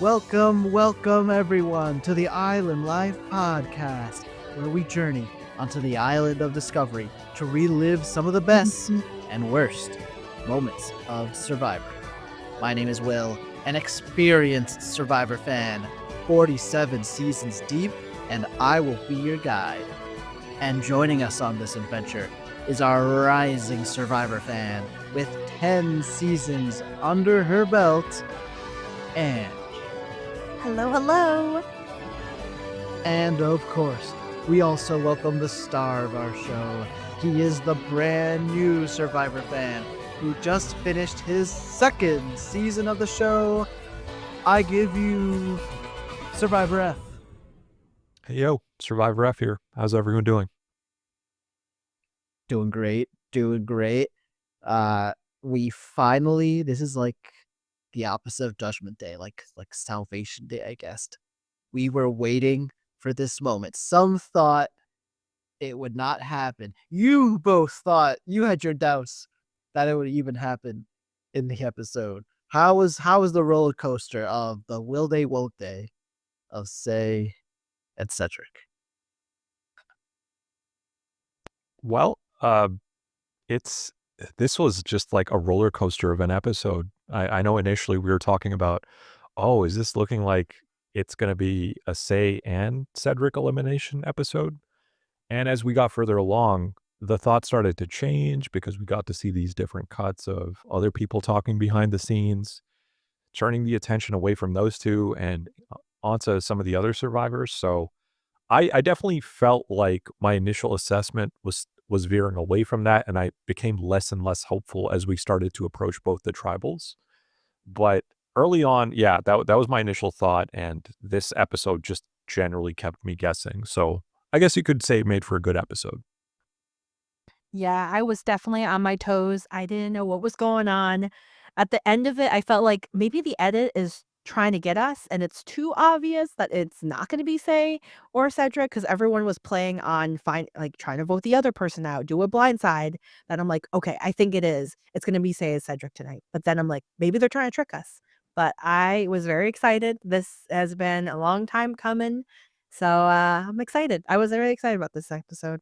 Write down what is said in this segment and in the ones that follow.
Welcome everyone to the Island Life Podcast, where we journey onto the island of discovery to relive some of the best and worst moments of Survivor. My name is Will, an experienced Survivor fan, 47 seasons deep, and I will be your guide. And joining us on this adventure is our rising Survivor fan with 10 seasons under her belt, and Hello. And of course, we also welcome the star of our show. He is the brand new Survivor fan who just finished his second season of the show. I give you Survivor F. Hey, yo, Survivor F here. How's everyone doing? Doing great. We finally, this is like the opposite of Judgment Day, like Salvation Day, I guess. We were waiting for this moment. Some thought it would not happen. You both thought, you had your doubts that it would even happen in the episode. How was the roller coaster of the will they, won't they of Sai and Cedrek? Well, this was just like a roller coaster of an episode. I know initially we were talking about, oh, is this looking like it's going to be a Sai and Cedrek elimination episode? And as we got further along, the thought started to change because we got to see these different cuts of other people talking behind the scenes, turning the attention away from those two and onto some of the other survivors. So I definitely felt like my initial assessment was veering away from that, and I became less and less hopeful as we started to approach both the tribals. But early on, yeah, that was my initial thought, and this episode just generally kept me guessing. So I guess you could say it made for a good episode. Yeah, I was definitely on my toes. I didn't know what was going on. At the end of it, I felt like maybe the edit is trying to get us, and it's too obvious that it's not going to be Say or Cedric because everyone was playing on trying to vote the other person out, do a blindside. Then I'm like, okay, I think it is. It's going to be Say and Cedric tonight. But then I'm like, maybe they're trying to trick us. But I was very excited. This has been a long time coming. So I'm excited. I was very excited about this episode.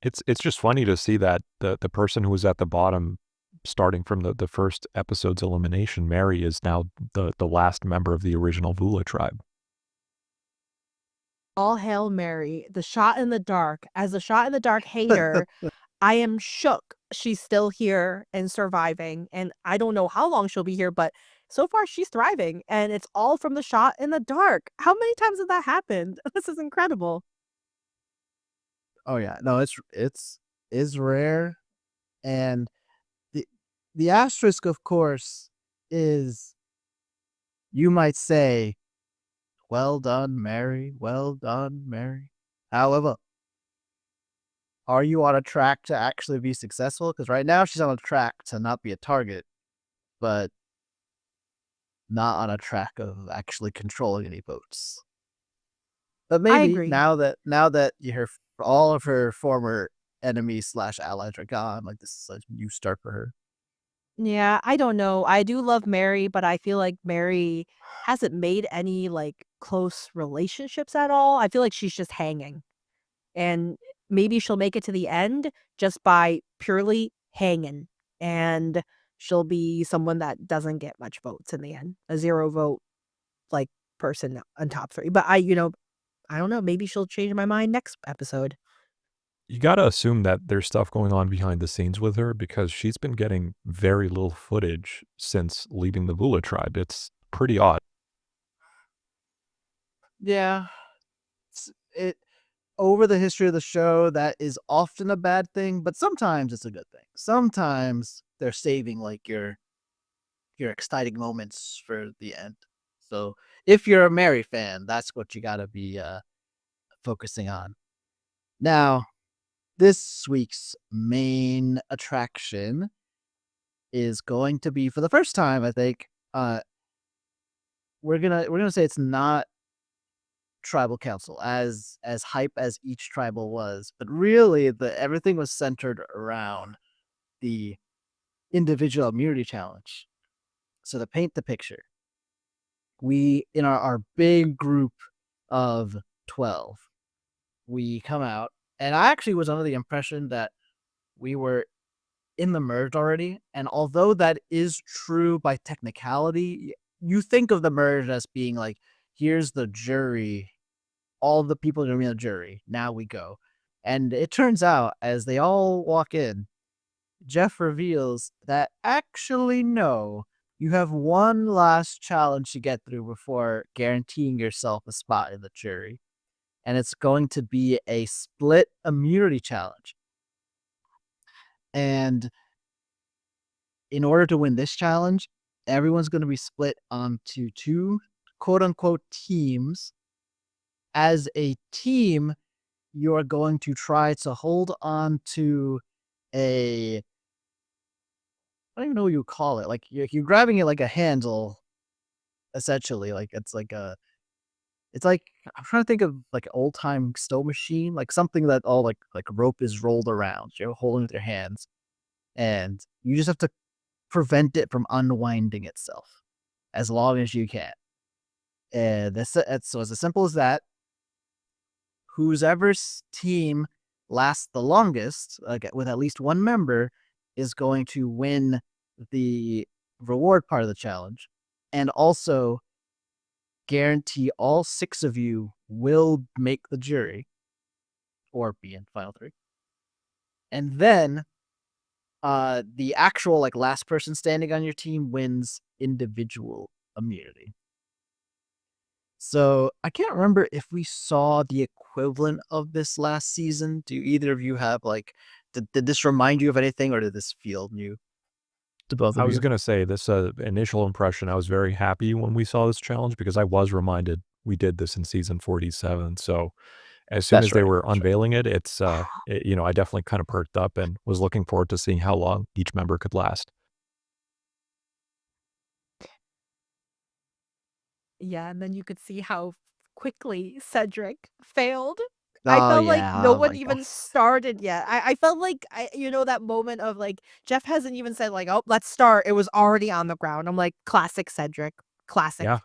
It's just funny to see that the person who was at the bottom starting from the first episode's elimination, Mary, is now the last member of the original Vula tribe. All hail Mary, the shot in the dark. As a shot in the dark hater, I am shook she's still here and surviving. And I don't know how long she'll be here, but so far she's thriving. And it's all from the shot in the dark. How many times has that happened? This is incredible. Oh yeah, no, it's rare, and the asterisk, of course, is you might say, "Well done, Mary. Well done, Mary." However, are you on a track to actually be successful? Because right now she's on a track to not be a target, but not on a track of actually controlling any votes. But I maybe agree. now that all of her former enemies / allies are gone, like this is a new start for her. Yeah, I don't know. I do love Mary, but I feel like Mary hasn't made any close relationships at all. I feel like she's just hanging. And maybe she'll make it to the end just by purely hanging, and she'll be someone that doesn't get much votes in the end, a 0 vote, person on top 3, but I don't know, maybe she'll change my mind next episode. You got to assume that there's stuff going on behind the scenes with her because she's been getting very little footage since leaving the Vula tribe. It's pretty odd. Yeah, it over the history of the show, that is often a bad thing, but sometimes it's a good thing. Sometimes they're saving your exciting moments for the end. So if you're a Mary fan, that's what you gotta be focusing on. Now, this week's main attraction is going to be, for the first time, I think, we're gonna say it's not tribal council as hype as each tribal was, but really everything was centered around the individual immunity challenge. So to paint the picture, we in our big group of 12, we come out, and I actually was under the impression that we were in the merge already. And although that is true by technicality, you think of the merge as being like, here's the jury, all the people are gonna be in the jury. Now we go. And it turns out, as they all walk in, Jeff reveals that actually no, you have one last challenge to get through before guaranteeing yourself a spot in the jury. And it's going to be a split immunity challenge. And in order to win this challenge, everyone's going to be split onto two quote unquote teams. As a team, you're going to try to hold on to a, I don't even know what you call it. Like you're grabbing it like a handle, essentially. Like it's like I'm trying to think of like an old time stow machine, like something that all like rope is rolled around. You're holding with your hands, and you just have to prevent it from unwinding itself as long as you can. And so it's as simple as that. Whoever's team lasts the longest, with at least one member, is going to win the reward part of the challenge, and also guarantee all 6 of you will make the jury or be in final 3. And then the actual like last person standing on your team wins individual immunity. So I can't remember if we saw the equivalent of this last season. Do either of you have like, did this remind you of anything, or did this feel new to both I of was you? going to say this initial impression, I was very happy when we saw this challenge because I was reminded we did this in season 47. So as soon That's as they right. were That's right. unveiling it, I definitely kind of perked up and was looking forward to seeing how long each member could last. Yeah, and then you could see how quickly Cedrek failed. I Oh felt like no yeah. Oh one my god. even started yet. I felt like that moment of like Jeff hasn't even said like, "Oh, let's start." It was already on the ground. I'm like, classic Cedrek. Classic. Yeah.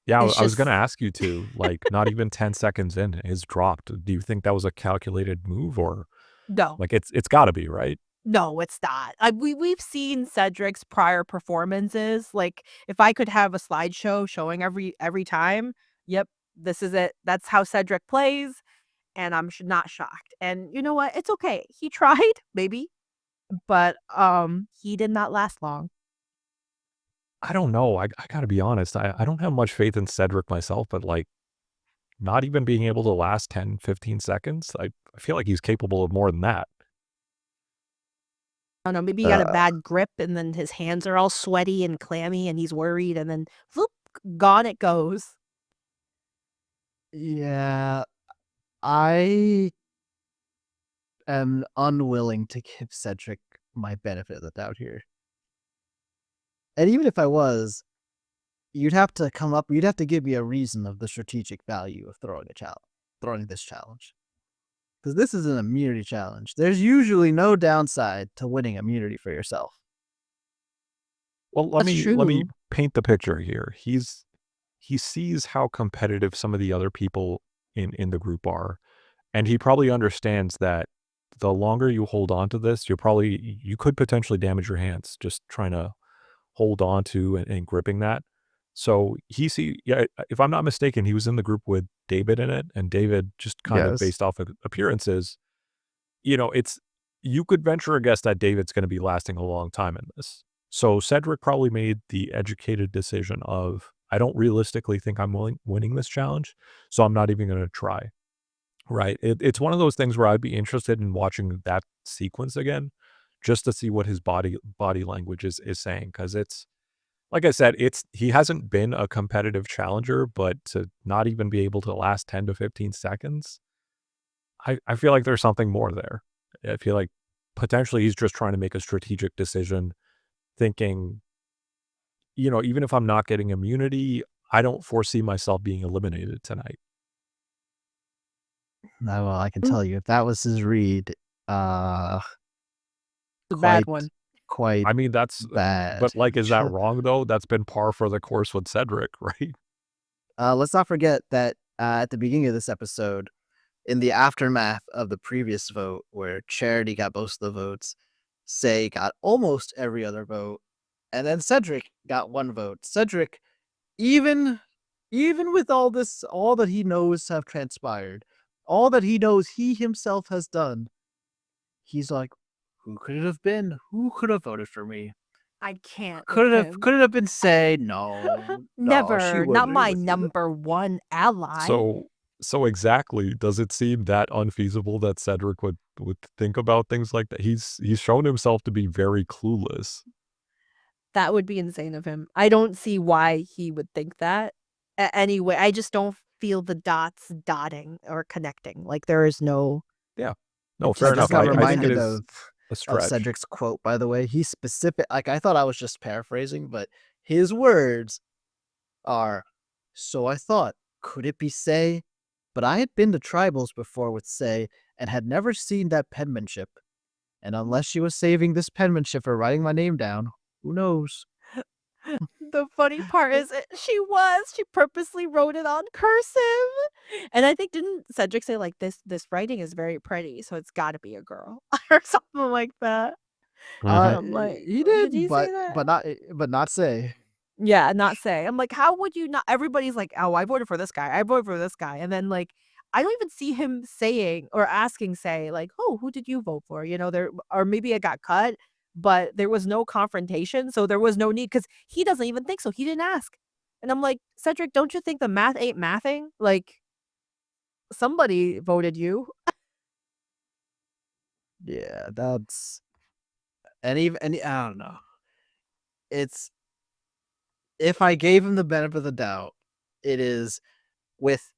Yeah, It's I was going just to ask you to, like, not even 10 seconds in, is dropped. Do you think that was a calculated move, or no. like it's got to be, right? No, it's not. We've seen Cedric's prior performances. Like, if I could have a slideshow showing every time, yep, this is it. That's how Cedric plays, and I'm not shocked. And you know what? It's okay. He tried, maybe, but he did not last long. I don't know. I got to be honest. I don't have much faith in Cedric myself, but like not even being able to last 10, 15 seconds, I feel like he's capable of more than that. I don't know. Maybe he got a Uh, bad grip, and then his hands are all sweaty and clammy, and he's worried, and then whoop, gone it goes. yeah. I am unwilling to give Cedric my benefit of the doubt here. And even if I was, you'd have to give me a reason of the strategic value of throwing this challenge. Because this is an immunity challenge. There's usually no downside to winning immunity for yourself. Well, let That's me true. paint the picture here. He sees how competitive some of the other people in the group are, and he probably understands that the longer you hold on to this, you could potentially damage your hands just trying to hold on to and gripping that. So if I'm not mistaken, he was in the group with David in it, and David, just kind of Yes. based off of appearances, you could venture a guess that David's going to be lasting a long time in this. So Cedric probably made the educated decision of, I don't realistically think I'm winning this challenge, so I'm not even going to try. Right? It's one of those things where I'd be interested in watching that sequence again, just to see what his body language is saying, because it's like I said, he hasn't been a competitive challenger, but to not even be able to last 10 to 15 seconds, I feel like there's something more there. I feel like potentially he's just trying to make a strategic decision, thinking, even if I'm not getting immunity, I don't foresee myself being eliminated tonight. Well, I can Mm, tell you, if that was his read, uh, the bad quite, one. quite I mean, bad. but like, is that wrong though? That's been par for the course with Cedrek, right? Let's not forget that at the beginning of this episode, in the aftermath of the previous vote, where Charity got most of the votes, Sai got almost every other vote, and then Cedrek got 1 vote. Cedrek, even with all this, all that he knows have transpired, all that he knows he himself has done, he's like, who could it have been? Who could have voted for me? I can't. Could with it him. have been Sai? No, she Never. wouldn't Not agree my with you. number one ally. So exactly, does it seem that unfeasible that Cedrek would think about things like that? He's shown himself to be very clueless. That would be insane of him. I don't see why he would think that. Anyway, I just don't feel the dots dotting or connecting. Like there is no. Yeah. No, It fair I enough. just got I think reminded it is of a stretch. Cedric's quote, by the way. He's specific. Like, I thought I was just paraphrasing, but his words are, so I thought, could it be Sai? But I had been to tribals before with Sai and had never seen that penmanship. And unless she was saving this penmanship for writing my name down, who knows? The funny part is she purposely wrote it on cursive. And I think didn't Cedrek say like this writing is very pretty, so it's got to be a girl or something like that. I'm like, He did, he but say that? but not Sai. Yeah, not say. I'm like, how would you not? Everybody's like, oh, I voted for this guy. I voted for this guy. And then like, I don't even see him saying or asking Sai like, oh, who did you vote for? You know, there, or maybe it got cut, but there was no confrontation. So there was no need because he doesn't even think so. He didn't ask. And I'm like, Cedrek, don't you think the math ain't mathing? Like somebody voted you. Yeah, that's and even and I don't know. It's if I gave him the benefit of the doubt, it is with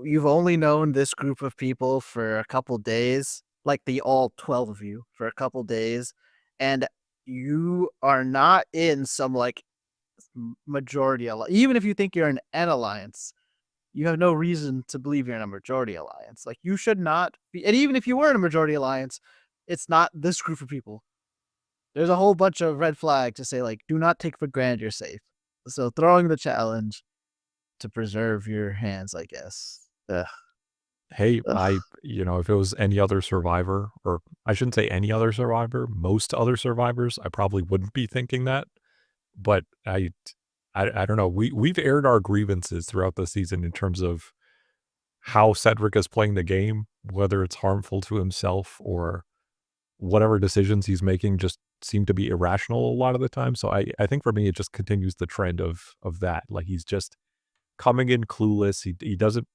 you've only known this group of people for a couple days, like the all 12 of you for a couple days, and you are not in some like majority alliance. Even if you think you're in an alliance, you have no reason to believe you're in a majority alliance. Like you should not be, and even if you were in a majority alliance, it's not this group of people. There's a whole bunch of red flags to say like, do not take for granted you're safe. So throwing the challenge to preserve your hands, I guess. Hey, Ugh. if it was any other survivor, or I shouldn't say any other survivor, most other survivors, I probably wouldn't be thinking that. But I don't know. We've aired our grievances throughout the season in terms of how Cedrek is playing the game, whether it's harmful to himself or whatever decisions he's making just seem to be irrational a lot of the time. So I think for me, it just continues the trend of that. Like he's just coming in clueless. He doesn't.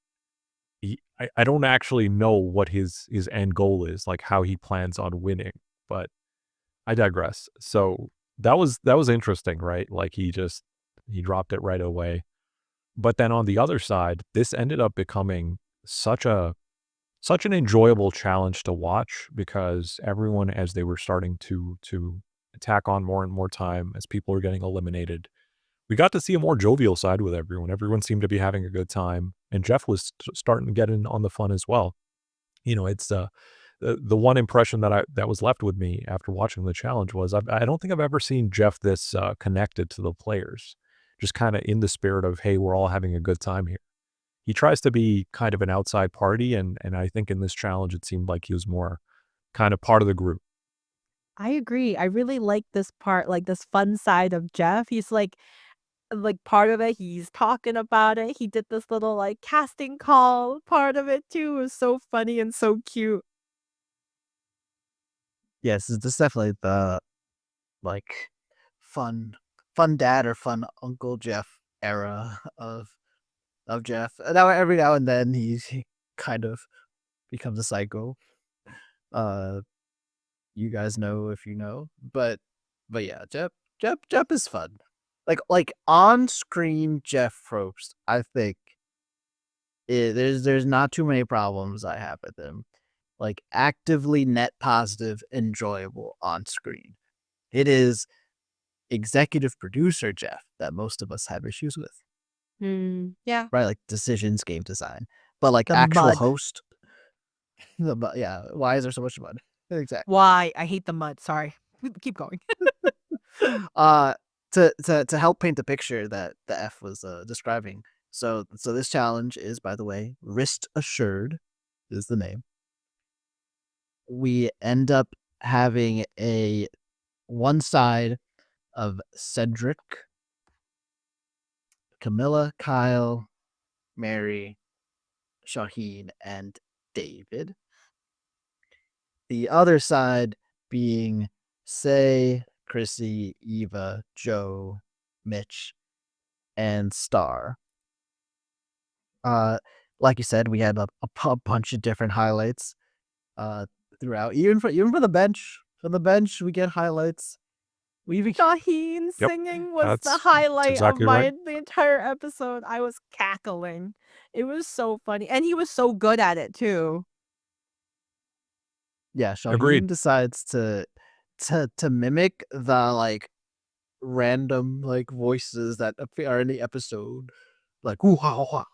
I don't actually know what his end goal is, like how he plans on winning. But I digress. So that was interesting, right? Like he dropped it right away. But then on the other side, this ended up becoming such an enjoyable challenge to watch because everyone, as they were starting to attack on more and more time, as people were getting eliminated, we got to see a more jovial side with everyone. Everyone seemed to be having a good time, and Jeff was starting to get in on the fun as well. It's the one impression that was left with me after watching the challenge was I don't think I've ever seen Jeff this connected to the players, just kind of in the spirit of, hey, we're all having a good time here. He tries to be kind of an outside party, and I think in this challenge it seemed like he was more kind of part of the group. I agree. I really like this part, like this fun side of Jeff. He's like part of it, he's talking about it. He did this little like casting call part of it too. It was so funny and so cute. Yes, this is definitely the like fun dad or fun Uncle Jeff era of Jeff. Now every now and then he kind of becomes a psycho. You guys know if you know, but yeah, Jeff is fun. Like on screen Jeff Probst, I think there's not too many problems I have with him. Like actively net positive, enjoyable on screen. It is executive producer Jeff that most of us have issues with. Yeah. Right, like decisions, game design. But like The actual mud. host, yeah, why is there so much mud? Exactly. Why? I hate the mud. Sorry. Keep going. To help paint the picture that the F was describing. So this challenge is, by the way, Wrist Assured is the name. We end up having one side of Cedrek, Kamilla, Kyle, Mary, Shauhin, and David. The other side being Sai, Chrissy, Eva, Joe, Mitch, and Star. Like you said, we had a bunch of different highlights throughout. Even for the bench. From the bench, we get highlights. We even Shauhin Yep, singing was the that's highlight exactly of right. the entire episode. I was cackling. It was so funny. And he was so good at it too. yeah, Shauhin Agreed. decides to mimic the random voices that are in the episode, like ooh ha ha,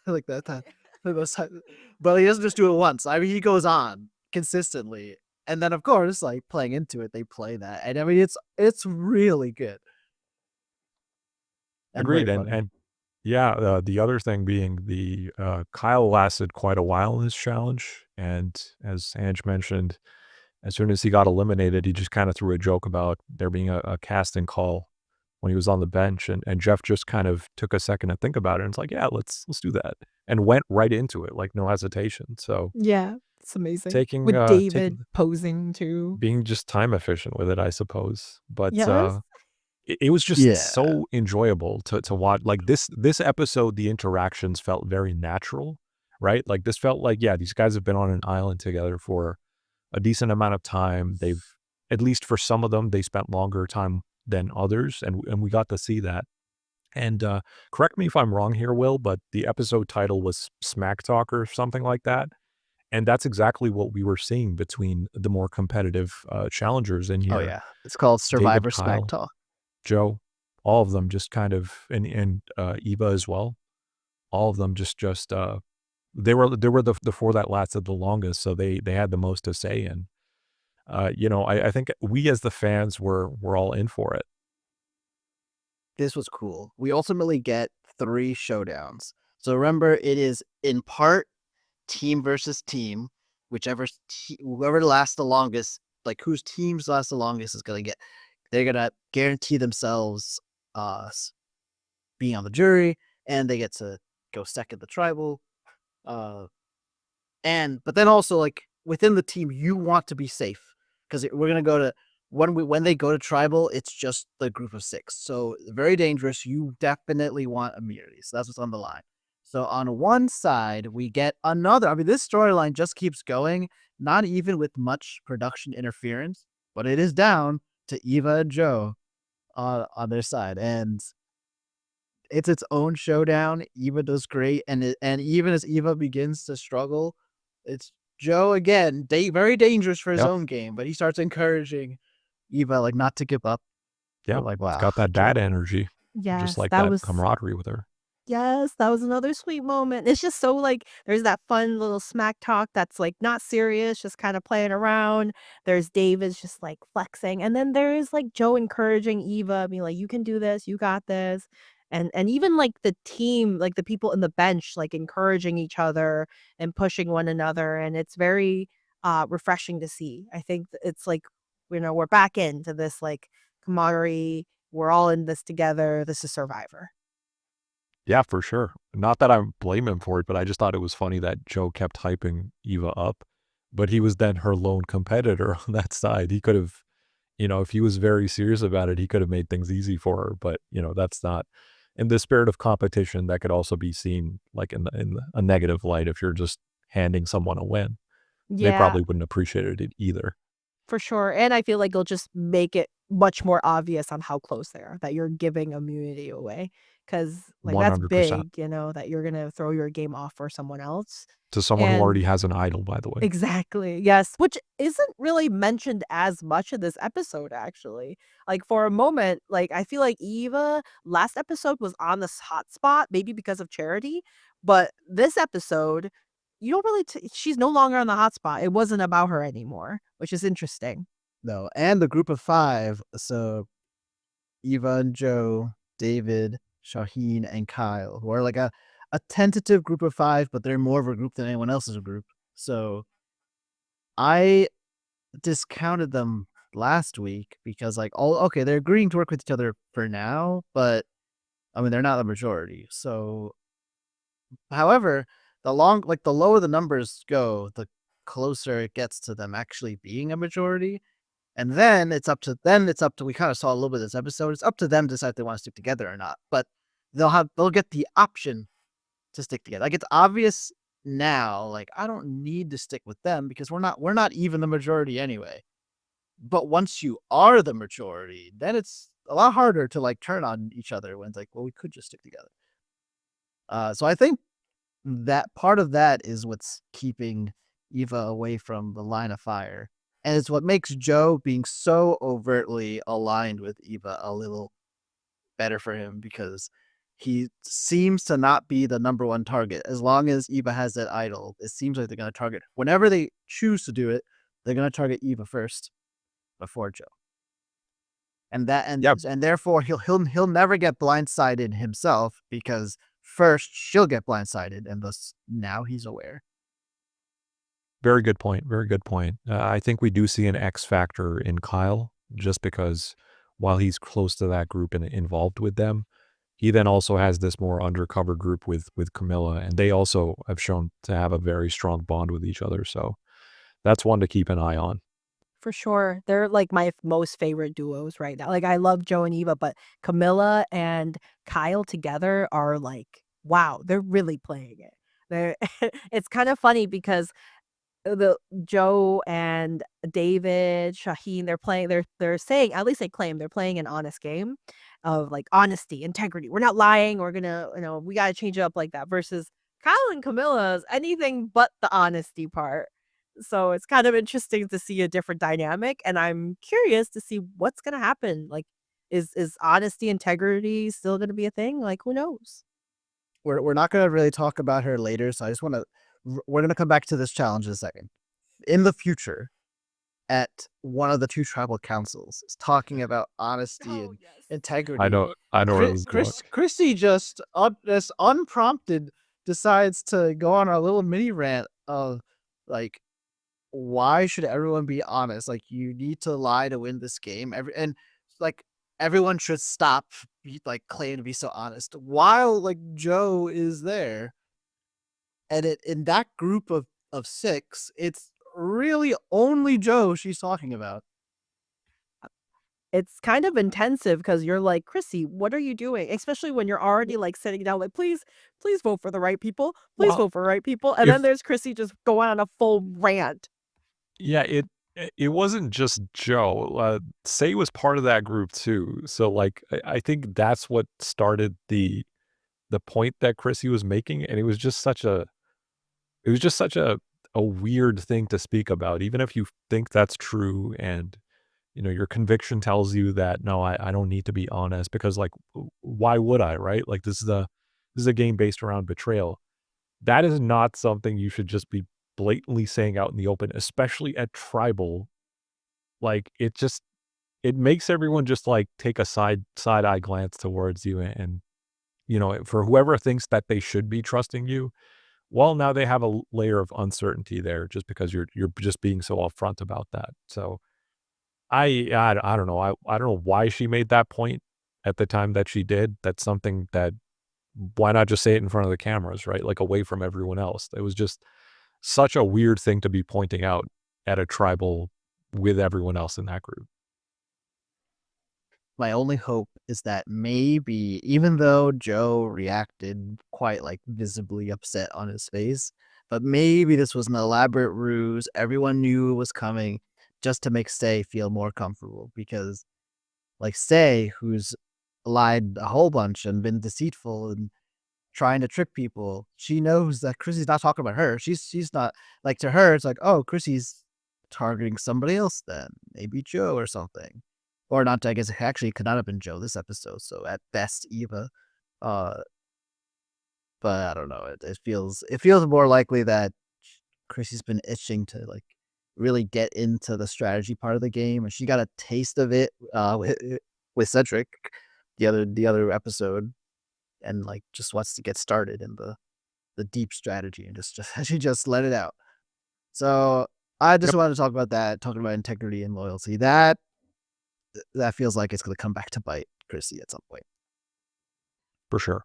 like that. But he doesn't just do it once. I mean, he goes on consistently, and then of course, playing into it, they play that, and I mean, it's really good. And Agreed. very And funny. yeah, the other thing being the Kyle lasted quite a while in this challenge, and as Ange mentioned, as soon as he got eliminated, he just kind of threw a joke about there being a casting call when he was on the bench, and Jeff just kind of took a second to think about it, and it's like, yeah, let's do that, and went right into it, like no hesitation. So Yeah, it's amazing. taking With David posing too. being just time efficient with it, I suppose. But Yes. it was just Yeah. so enjoyable to watch. Like this episode, the interactions felt very natural, right? Like this felt like, yeah, these guys have been on an island together for a decent amount of time. They've, at least for some of them, they spent longer time than others, and we got to see that. And correct me if I'm wrong here, Will, but the episode title was Smack Talk or something like that. And that's exactly what we were seeing between the more competitive challengers in here. Oh yeah, it's called Survivor David, Smack Kyle, Talk. Joe, all of them just kind of, and Eva as well. All of them just they were the four that lasted the longest, so they had the most to say. And I think we as the fans were all in for it. This was cool. We ultimately get 3 showdowns. So remember, it is in part team versus team. Whoever lasts the longest, whose teams last the longest is gonna get. They're gonna guarantee themselves being on the jury, and they get to go second the tribal. But then also within the team, you want to be safe because we're gonna go to when they go to tribal, it's just the group of 6. So very dangerous. You definitely want immunity. So that's what's on the line. So on one side, we get another. I mean, this storyline just keeps going, not even with much production interference, but it is down to Eva and Joe on their side, and it's its own showdown. Eva does great, and even as Eva begins to struggle, it's Joe again, very dangerous for his Yep. own game, but he starts encouraging Eva not to give up. Yeah, Like, it's wow, got that dad Joe. energy, Yes, just like that that was camaraderie with her. Yes, that was another sweet moment. It's just so there's that fun little smack talk that's not serious, just kind of playing around. There's David's just flexing. And then there is Joe encouraging Eva, being like, you can do this, you got this. And even the team, the people in the bench, encouraging each other and pushing one another. And it's very refreshing to see. I think it's we're back into this camaraderie. We're all in this together. This is Survivor. Yeah, for sure. Not that I blame him for it, but I just thought it was funny that Joe kept hyping Eva up, but he was then her lone competitor on that side. He could have, if he was very serious about it, he could have made things easy for her. But that's not in the spirit of competition. That could also be seen in a negative light if you're just handing someone a win. They Yeah. probably wouldn't appreciate it either. For sure, and I feel it'll just make it much more obvious on how close they are, that you're giving immunity away, 'cause, that's 100%. big, that you're gonna throw your game off for someone else, To someone who already and has an idol, by the way. exactly, yes, which isn't really mentioned as much in this episode, actually. For a moment, I feel Eva, last episode was on this hot spot, maybe because of Charity, but this episode, you don't really she's no longer on the hot spot. It wasn't about her anymore, which is interesting. No, and the group of 5. So Eva and Joe, David, Shauhin, and Kyle, who are like a tentative group of 5, but they're more of a group than anyone else's group. So I discounted them last week because okay, they're agreeing to work with each other for now, but I mean they're not the majority. So however, the lower the numbers go, the closer it gets to them actually being a majority. And then it's up to we kind of saw a little bit of this episode. It's up to them to decide if they want to stick together or not. But they'll get the option to stick together. Like it's obvious now, like I don't need to stick with them because we're not even the majority anyway. But once you are the majority, then it's a lot harder to like turn on each other when it's like, well, we could just stick together. So I think that part of that is what's keeping Eva away from the line of fire. And it's what makes Joe being so overtly aligned with Eva a little better for him because he seems to not be the number one target. As long as Eva has that idol, it seems like they're going to target. Whenever they choose to do it, they're going to target Eva first before Joe. And therefore he'll never get blindsided himself because first she'll get blindsided and thus now he's aware. Very good point. Very good point. I think we do see an X factor in Kyle just because while he's close to that group and involved with them, he then also has this more undercover group with Kamilla, and they also have shown to have a very strong bond with each other. So that's one to keep an eye on. For sure. They're like my most favorite duos right now. Like I love Joe and Eva, but Kamilla and Kyle together are like, wow, they're really playing it. It's kind of funny because the Joe and David, Shauhin, they're saying, at least they claim they're playing an honest game of like honesty, integrity. We're not lying. We're gonna, we gotta change it up like that. Versus Kyle and Camilla's anything but the honesty part. So it's kind of interesting to see a different dynamic, and I'm curious to see what's gonna happen. Like, is honesty, integrity still gonna be a thing? Like, who knows? We're not going to really talk about her later, so I just want to we're going to come back to this challenge in a second. In the future, at one of the 2 tribal councils, is talking about honesty and integrity. I know where this is going. Chrissy just unprompted decides to go on a little mini rant of like, why should everyone be honest? Like, you need to lie to win this game. Everyone should stop claiming to be so honest while like Joe is there. And in that group of 6, it's really only Joe she's talking about. It's kind of intensive because you're like, Chrissy, what are you doing? Especially when you're already like sitting down, like, please vote for the right people. Please vote for the right people. And then there's Chrissy just going on a full rant. Yeah, it wasn't just Joe. Sai was part of that group too. So like I think that's what started the point that Chrissy was making, and it was just such a weird thing to speak about, even if you think that's true and your conviction tells you that no, I don't need to be honest because like why would I, right? Like this is a game based around betrayal. That is not something you should just be blatantly saying out in the open, especially at tribal. Like it makes everyone just like take a side eye glance towards you, and for whoever thinks that they should be trusting you, well, now they have a layer of uncertainty there just because you're just being so upfront about that. So I don't know. I don't know why she made that point at the time that she did. That's something that why not just say it in front of the cameras, right? Like away from everyone else. It was just such a weird thing to be pointing out at a tribal with everyone else in that group. My only hope is that maybe, even though Joe reacted quite like visibly upset on his face, but maybe this was an elaborate ruse. Everyone knew it was coming just to make Sai feel more comfortable because like Sai, who's lied a whole bunch and been deceitful and trying to trick people, she knows that Chrissy's not talking about her. She's not like, to her, it's like, oh, Chrissy's targeting somebody else then, maybe Joe or something. Or not, I guess it actually could not have been Joe this episode, so at best Eva. But I don't know. It feels more likely that Chrissy's been itching to like really get into the strategy part of the game, and she got a taste of it with Cedrek the other episode, and like just wants to get started in the deep strategy and just she just let it out. So I just Yep. wanted to talk about that, talking about integrity and loyalty. That feels like it's going to come back to bite Chrissy at some point. For sure.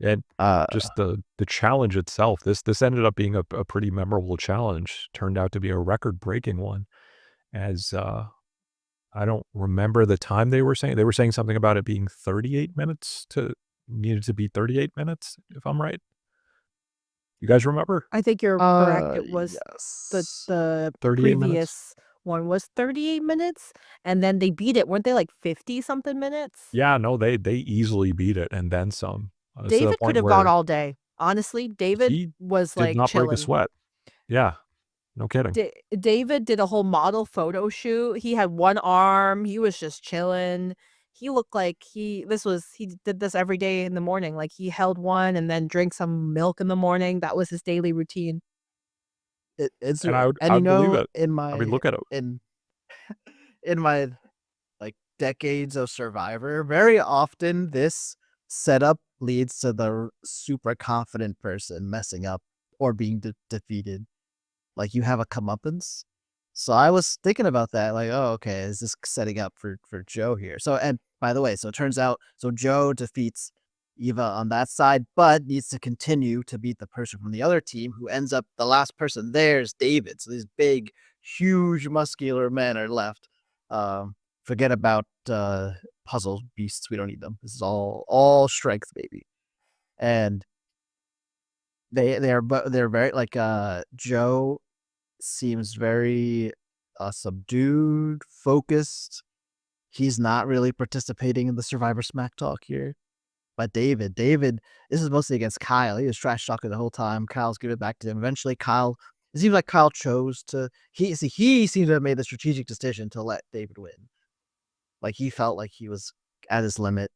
And Uh, just the challenge itself, this ended up being a pretty memorable challenge. Turned out to be a record-breaking one, as I don't remember the time they were saying. They were saying something about it being 38 minutes needed to be 38 minutes, if I'm right. You guys remember? I think you're correct. It was yes. the 38 minutes? previous one was 38 minutes, and then they beat it. Weren't they like 50 something minutes? Yeah, no, they easily beat it and then some. To the David could point have gone where all day. Honestly, David he was did like not break a chilling. sweat. Yeah, no kidding. David did a whole model photo shoot. He had one arm. He was just chilling. He looked like he did this every day in the morning. Like he held one and then drank some milk in the morning. That was his daily routine. It's And I and you would believe know it. I mean, look at it. in my like decades of Survivor, very often this setup leads to the super confident person messing up or being defeated. Like you have a comeuppance. So I was thinking about that, like, oh, okay, is this setting up for Joe here? So, and by the way, so it turns out, so Joe defeats Eva on that side, but needs to continue to beat the person from the other team, who ends up the last person there is David. So these big, huge, muscular men are left. Forget about puzzle beasts. We don't need them. This is all strength, baby. And they're very like Joe seems very subdued, focused. He's not really participating in the Survivor smack talk here. But David, this is mostly against Kyle. He was trash talking the whole time. Kyle's giving it back to him. Eventually, it seems like Kyle chose to. He seemed to have made the strategic decision to let David win. Like he felt like he was at his limit,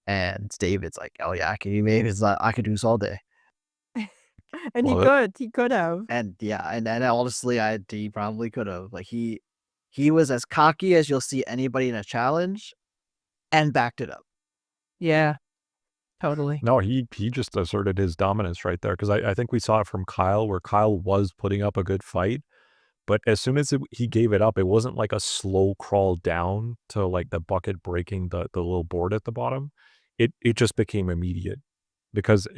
and David's like, "Oh yeah, I could do this all day." And Love he could have. And yeah, and honestly, he probably could have. Like he was as cocky as you'll see anybody in a challenge, and backed it up. Yeah, totally. No, he just asserted his dominance right there, because I think we saw it from Kyle, where Kyle was putting up a good fight, but as soon as he gave it up, it wasn't like a slow crawl down to like the bucket breaking the little board at the bottom. It just became immediate, because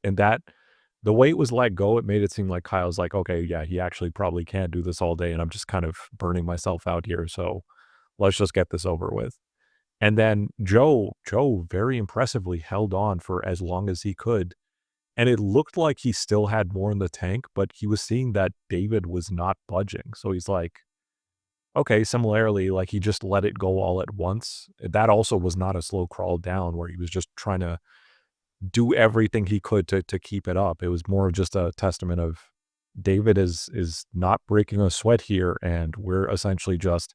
that the way it was let go, it made it seem like Kyle's like, okay, yeah, he actually probably can't do this all day, and I'm just kind of burning myself out here, so let's just get this over with. And then Joe very impressively held on for as long as he could. And it looked like he still had more in the tank, but he was seeing that David was not budging. So he's like, okay, similarly, like he just let it go all at once. That also was not a slow crawl down where he was just trying to do everything he could to keep it up. It was more of just a testament of David is not breaking a sweat here, and we're essentially just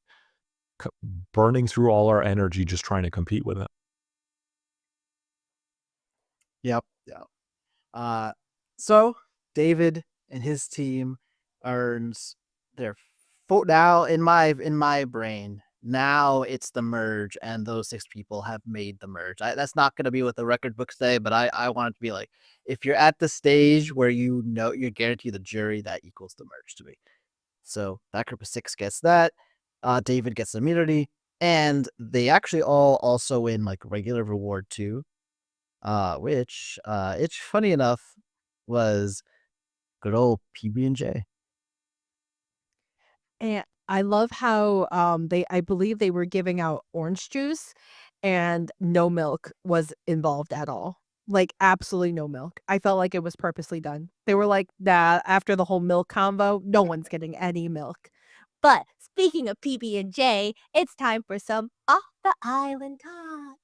burning through all our energy just trying to compete with it. Yep. So David and his team earns their now in my brain. Now it's the merge, and those 6 people have made the merge. That's not going to be what the record books say, but I want it to be like, if you're at the stage where you know you're guaranteed the jury, that equals the merge to me. So that group of 6 gets that. David gets immunity, and they actually all also win like regular reward too. Which it's funny enough was good old PB&J. And I love how I believe they were giving out orange juice and no milk was involved at all. Like absolutely no milk. I felt like it was purposely done. They were like, nah, after the whole milk combo, no one's getting any milk. But speaking of PB&J, it's time for some off the island talk.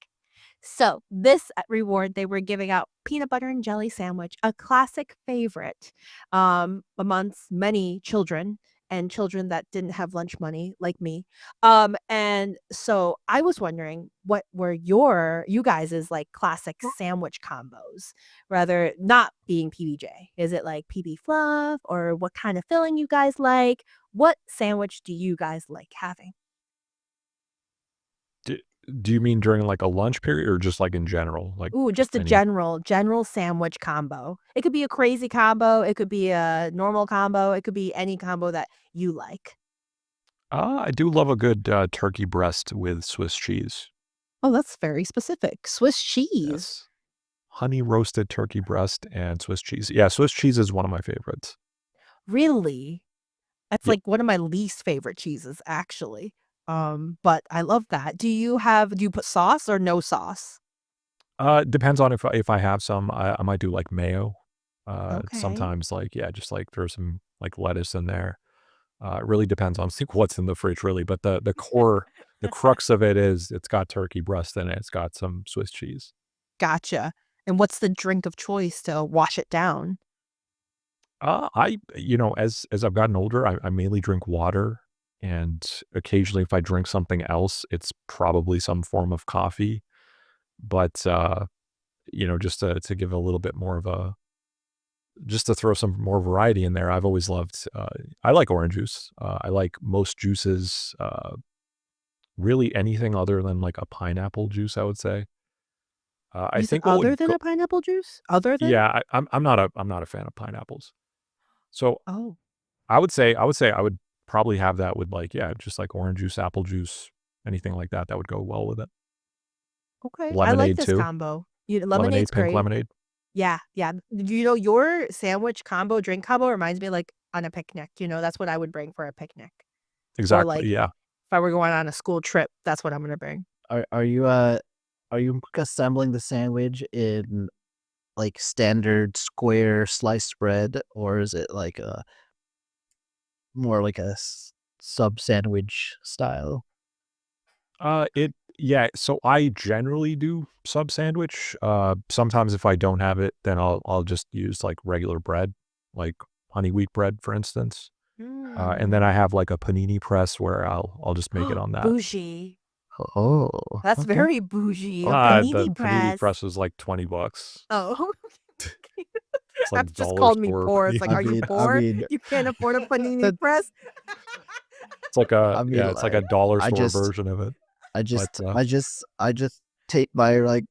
So this reward, they were giving out peanut butter and jelly sandwich, a classic favorite amongst many children and children that didn't have lunch money like me. And so I was wondering, what were you guys' like classic sandwich combos, rather not being PBJ? Is it like PB fluff, or what kind of filling you guys like? What sandwich do you guys like having? Do you mean during like a lunch period or just like in general? Like Ooh, just just a any? general sandwich combo. It could be a crazy combo, it could be a normal combo, it could be any combo that you like. I do love a good turkey breast with Swiss cheese. Oh, that's very specific. Swiss cheese. Yes. Honey roasted turkey breast and Swiss cheese. Yeah, Swiss cheese is one of my favorites. Really? That's Yeah. like one of my least favorite cheeses, actually. But I love that. Do you put sauce or no sauce? Depends on if I have some. I might do like mayo. Okay. Sometimes like yeah, just like throw some like lettuce in there. It really depends on what's in the fridge, really. But the crux of it is it's got turkey breast in it. It's got some Swiss cheese. Gotcha. And what's the drink of choice to wash it down? As I've gotten older, I mainly drink water, and occasionally, if I drink something else, it's probably some form of coffee. But just to give a little bit more of a just to throw some more variety in there, I've always loved. I like orange juice. I like most juices. Really, anything other than like a pineapple juice, I would say. I You said think what other would than go. a pineapple juice? Other than? Yeah, I'm not a fan of pineapples. So Oh, I would say I would probably have that with like, yeah, just like orange juice, apple juice, anything like that that would go well with it. okay. I like Lemonade this too. combo. Lemonade's Lemonade, pink great. lemonade. Yeah, yeah. Your sandwich combo, drink combo reminds me like on a picnic. That's what I would bring for a picnic. Or Exactly. like Yeah. if I were going on a school trip, that's what I'm gonna bring. Are you assembling the sandwich in like standard square sliced bread, or is it like a more like a sub sandwich style? Yeah, so I generally do sub sandwich. Sometimes if I don't have it, then I'll just use like regular bread, like honey wheat bread, for instance. And then Mm. I have like a panini press where I'll just make it on that. Bougie. Oh, That's okay. very bougie. A Okay. The panini panini press. press is like $20. Oh. It's like That's just dollar called me store poor. It's like, I are you panini mean, I press. poor? mean You can't afford a panini that. press? It's like I mean, it's like a like dollar I store just, version of it. I But just, I just, I just take my like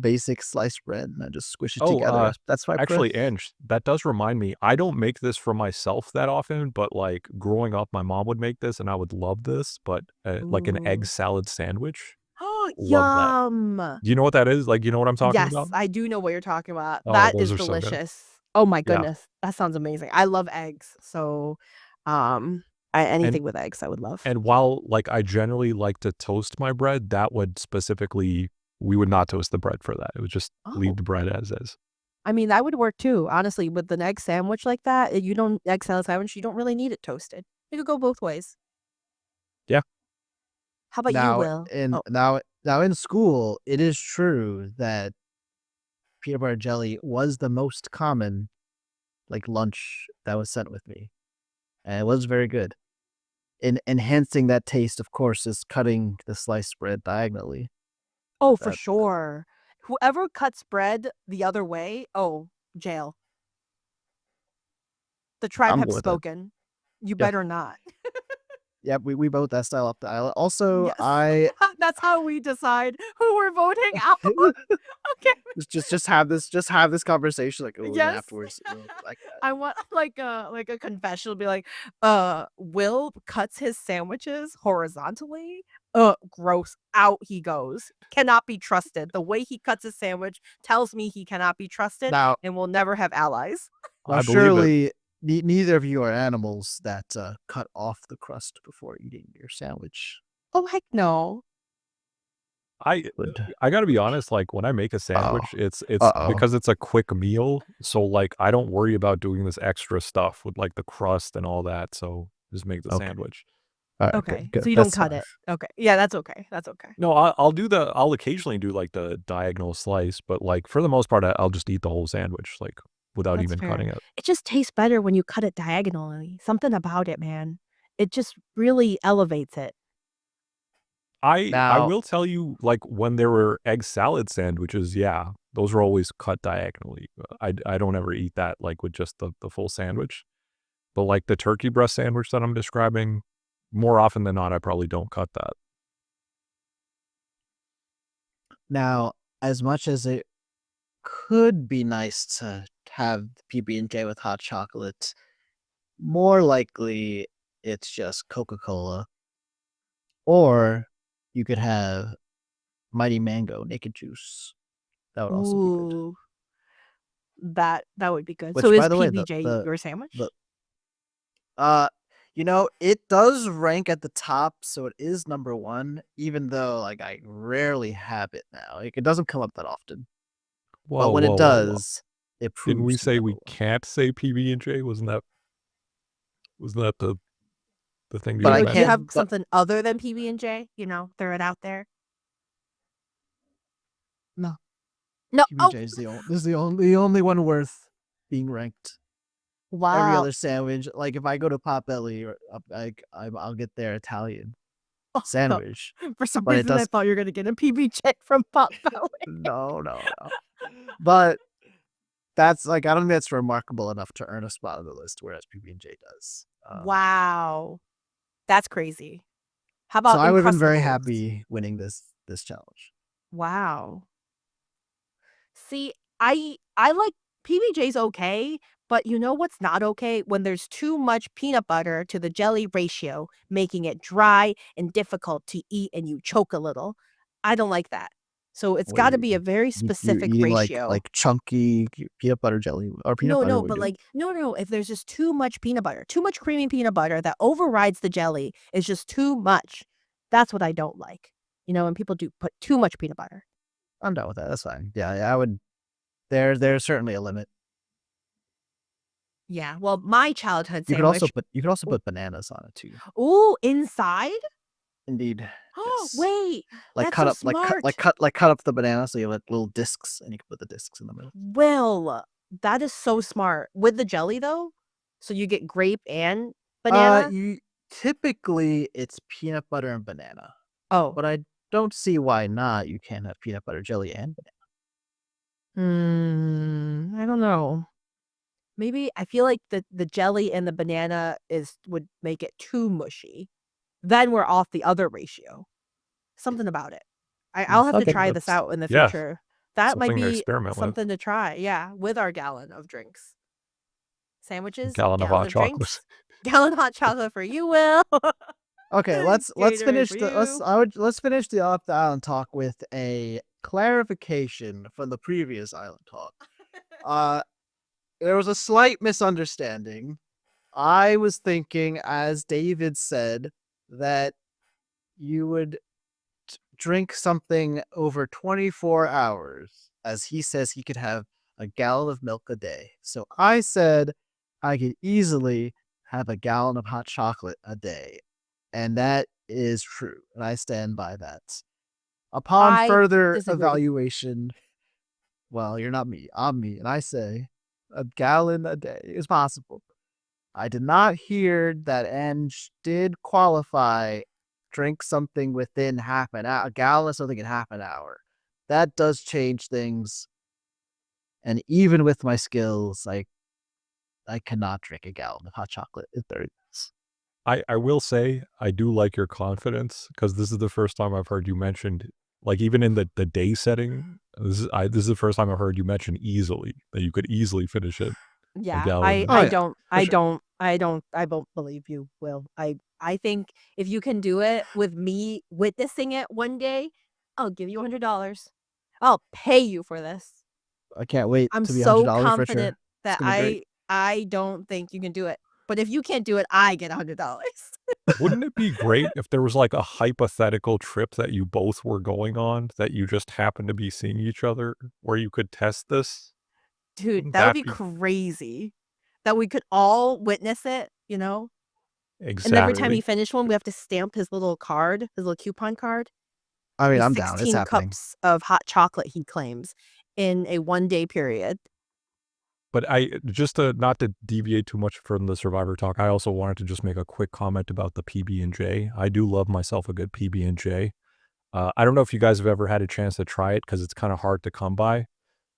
basic sliced bread and I just squish it oh, together. That's my press. actually, Ange, that does remind me. I don't make this for myself that often, but like growing up, my mom would make this, and I would love this. But like an egg Ooh. salad sandwich, Oh, love that. yum. Do you know what that is? Like, you know what I'm talking Yes, about? I do know what you're talking about. Oh, That those is are so good. delicious. Oh my Yeah, goodness. That sounds amazing. I love eggs. So, um, and anything with eggs I would love. and while like I generally like to toast my bread, that would specifically we would not toast the bread for that. It would just leave Oh, the bread as is. I mean, that would work too. Honestly, with an egg sandwich like that, egg salad sandwich, you don't really need it toasted. It could go both ways. Yeah. How about you, Now Will? in Oh, now in school, it is true that peanut butter jelly was the most common like lunch that was sent with me, and it was very good. In enhancing that taste, of course, is cutting the sliced bread diagonally. oh, for That sure. Whoever cuts bread the other way, oh, jail. The tribe I'm have good with it. spoken. You Yeah, better not. yeah, we vote that style up the aisle. Also, Yes. That's how we decide who we're voting out. Okay. just have this conversation like, oh, and then Yes. afterwards, like that. I want like a confession to be like, Will cuts his sandwiches horizontally. Gross. Out he goes. Cannot be trusted. The way he cuts his sandwich tells me he cannot be trusted Now, and will never have allies. now, I believe it. surely neither of you are animals that cut off the crust before eating your sandwich. Oh heck no. I Would I gotta be honest, like when I make a oh, sandwich, it's uh-oh. because it's a quick meal. So like I don't worry about doing this extra stuff with like the crust and all that. So just make the Okay. sandwich. All right, good, Okay. good. So you don't That's cut fine. it. Okay. Yeah, that's okay. That's okay. No, I'll occasionally do like the diagonal slice, but like for the most part, I'll just eat the whole sandwich, like without That's even fair. cutting it. It just tastes better when you cut it diagonally. Something about it, man. It just really elevates it. I Now, will tell you, like when there were egg salad sandwiches, yeah, those were always cut diagonally. I don't ever eat that like with just the full sandwich. But like the turkey breast sandwich that I'm describing, more often than not, I probably don't cut that. Now, as much as it could be nice to have PB&J with hot chocolate, more likely it's just Coca-Cola. Or you could have Mighty Mango Naked Juice. That would also be good. Ooh, that would be good. Which, So is by the way, PBJ your sandwich? It does rank at the top, so it is number 1, even though like I rarely have it now. Like, it doesn't come up that often. But when it does, it proves. Didn't we to be say number we 1. can't say PB&J? Wasn't that the thing? But I Do can't. you have something other than PB&J? Throw it out there. No. No. PB&J is the only one worth being ranked. Wow. Every other sandwich, like if I go to Potbelly, or I'll get their Italian sandwich. For some but it reason, I does- thought you were gonna get a PB&J from Potbelly. No. But that's like, I don't think that's remarkable enough to earn a spot on the list, whereas PB&J does. Wow, that's crazy. How about? So I would have been very Uncrustables? happy winning this challenge. Wow. See, I like PB&J's okay, but you know what's not okay? When there's too much peanut butter to the jelly ratio, making it dry and difficult to eat and you choke a little. I don't like that. So it's What got to you- be a very You're specific eating ratio. like chunky peanut butter jelly or peanut butter. No, what but you like no. If there's just too much peanut butter, too much creamy peanut butter that overrides the jelly, is just too much. That's what I don't like. When people do put too much peanut butter. I'm done with that. That's fine. Yeah, I would. There's certainly a limit. Yeah. Well, my childhood You sandwich. could also put bananas on it too. Ooh, inside? Indeed. Oh, Yes. wait. Like that's cut so up smart. cut up the banana so you have like little discs and you can put the discs in the middle. Will, that is so smart. With the jelly though? So you get grape and banana? Typically it's peanut butter and banana. Oh. But I don't see why not. You can't have peanut butter jelly and banana. I don't know. Maybe I feel like the jelly and the banana would make it too mushy. Then we're off the other ratio. Something about it. I'll have to Okay, try this out in the yeah, future. That might something to be experiment with. something to try. Yeah, with our gallon of drinks. Sandwiches, Gallon of hot chocolate. drinks, gallon of hot chocolate for you, Will. Okay, let's Gatorade finish for let's finish the off the island talk with a clarification from the previous island talk. There was a slight misunderstanding. I was thinking, as David said, that you would drink something over 24 hours, as he says he could have a gallon of milk a day. So I said I could easily have a gallon of hot chocolate a day. And that is true. And I stand by that. Upon I further disagree. evaluation, well, you're not me. I'm me. And I say a gallon a day is possible. I did not hear that Ange did qualify drink something within half an hour, a gallon of something in half an hour. That does change things. And even with my skills, I cannot drink a gallon of hot chocolate in 30 minutes. I will say I do like your confidence, because this is the first time I've heard you mentioned, like even in the day setting, this is the first time I've heard you mention easily, that you could easily finish it. Yeah, gallon. I Oh, yeah, don't believe you, Will. I think if you can do it with me witnessing it one day, I'll give you $100. I'll pay you for this. I can't wait I'm to be so $100 for sure. confident that gonna be great. I don't think you can do it. But if you can't do it, I get $100. Wouldn't it be great if there was like a hypothetical trip that you both were going on, that you just happened to be seeing each other, where you could test this? Dude, Wouldn't that would that be crazy. That we could all witness it, And every Exactly. time he finished one, we have to stamp his little card, his little coupon card. I mean, The I'm down. It's 16 happening. cups of hot chocolate, he claims, in a 1-day period. But just not to deviate too much from the Survivor talk, I also wanted to just make a quick comment about the PB&J. I do love myself a good PB&J. I don't know if you guys have ever had a chance to try it, because it's kind of hard to come by.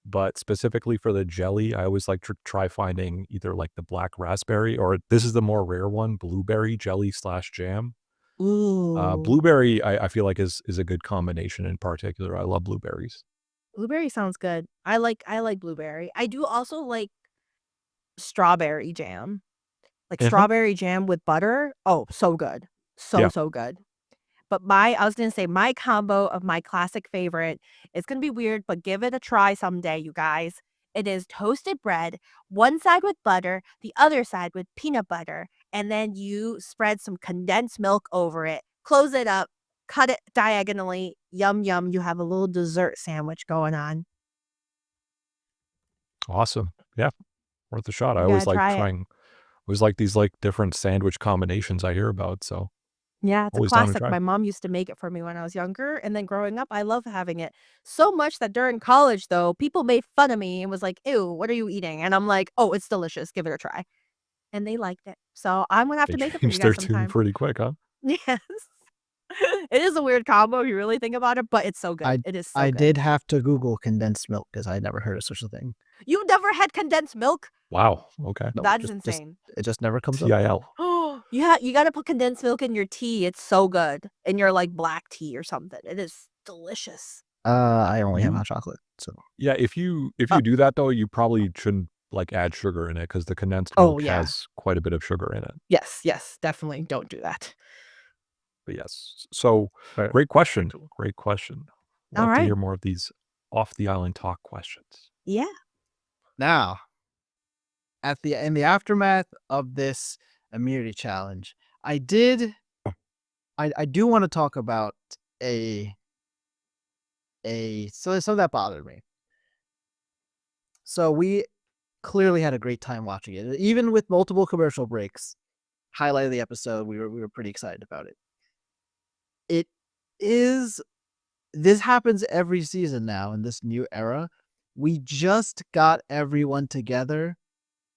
but specifically for the jelly, I always like to try finding either like the black raspberry, or this is the more rare one, blueberry jelly / jam. Ooh. Blueberry, I feel like is a good combination in particular. I love blueberries. Blueberry sounds good. I like blueberry. I do also like strawberry jam. Like Mhm. strawberry jam with butter. Oh, so good. So, Yeah. so good. But I was going to say my combo of my classic favorite, it's going to be weird, but give it a try someday, you guys. It is toasted bread, one side with butter, the other side with peanut butter, and then you spread some condensed milk over it, close it up, cut it diagonally. Yum, yum. You have a little dessert sandwich going on. Awesome. Yeah. Worth a shot. I You always gotta like try it. trying, always like these like different sandwich combinations I hear about. So Yeah, it's a always down to classic. try. My mom used to make it for me when I was younger, and then growing up, I love having it. So much that during college, though, people made fun of me and was like, "Ew, what are you eating?" And I'm like, "Oh, it's delicious. Give it a try." And they liked it. So I'm gonna have They to make it for you changed their guys tune sometime. pretty quick, huh? Yes. It is a weird combo if you really think about it, but it's so good. It is so I good. did have to Google condensed milk because I never heard of such a thing. You never had condensed milk? Wow. Okay. No, That is just insane. it just never comes up. TIL. Oh, yeah, you gotta put condensed milk in your tea. It's so good. In your like black tea or something. It is delicious. I only have You- hot chocolate, so Yeah. If you Uh, do that though, you probably shouldn't like add sugar in it because the condensed Oh, milk yeah. has quite a bit of sugar in it. Yes, yes, definitely don't do that. But yes. So Right. great question. Great question. All Love to right. hear more of these off the island talk questions. Yeah. now in the aftermath of this immunity challenge, I do want to talk about something that bothered me. So we clearly had a great time watching it, even with multiple commercial breaks. Highlight of the episode, we were pretty excited about it. This happens every season now in this new era. We just got everyone together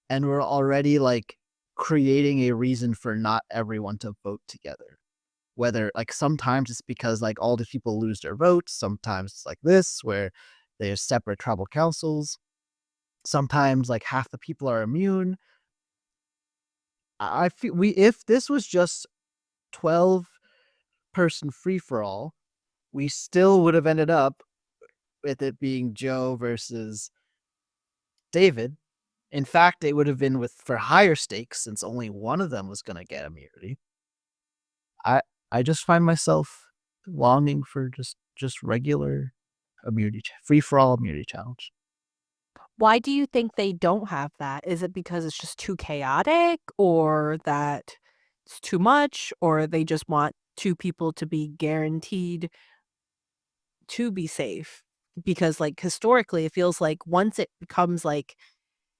and we're already like creating a reason for not everyone to vote together. Whether like sometimes it's because like all the people lose their votes, sometimes it's like this where there's separate tribal councils. Sometimes like half the people are immune. I feel if this was just 12-person free for all, we still would have ended up with it being Joe versus David. In fact, it would have been for higher stakes since only one of them was going to get immunity. I just find myself longing for just regular immunity, free for all immunity challenge. Why do you think they don't have that? Is it because it's just too chaotic, or that it's too much, or they just want two people to be guaranteed to be safe? Because like historically, it feels like once it becomes like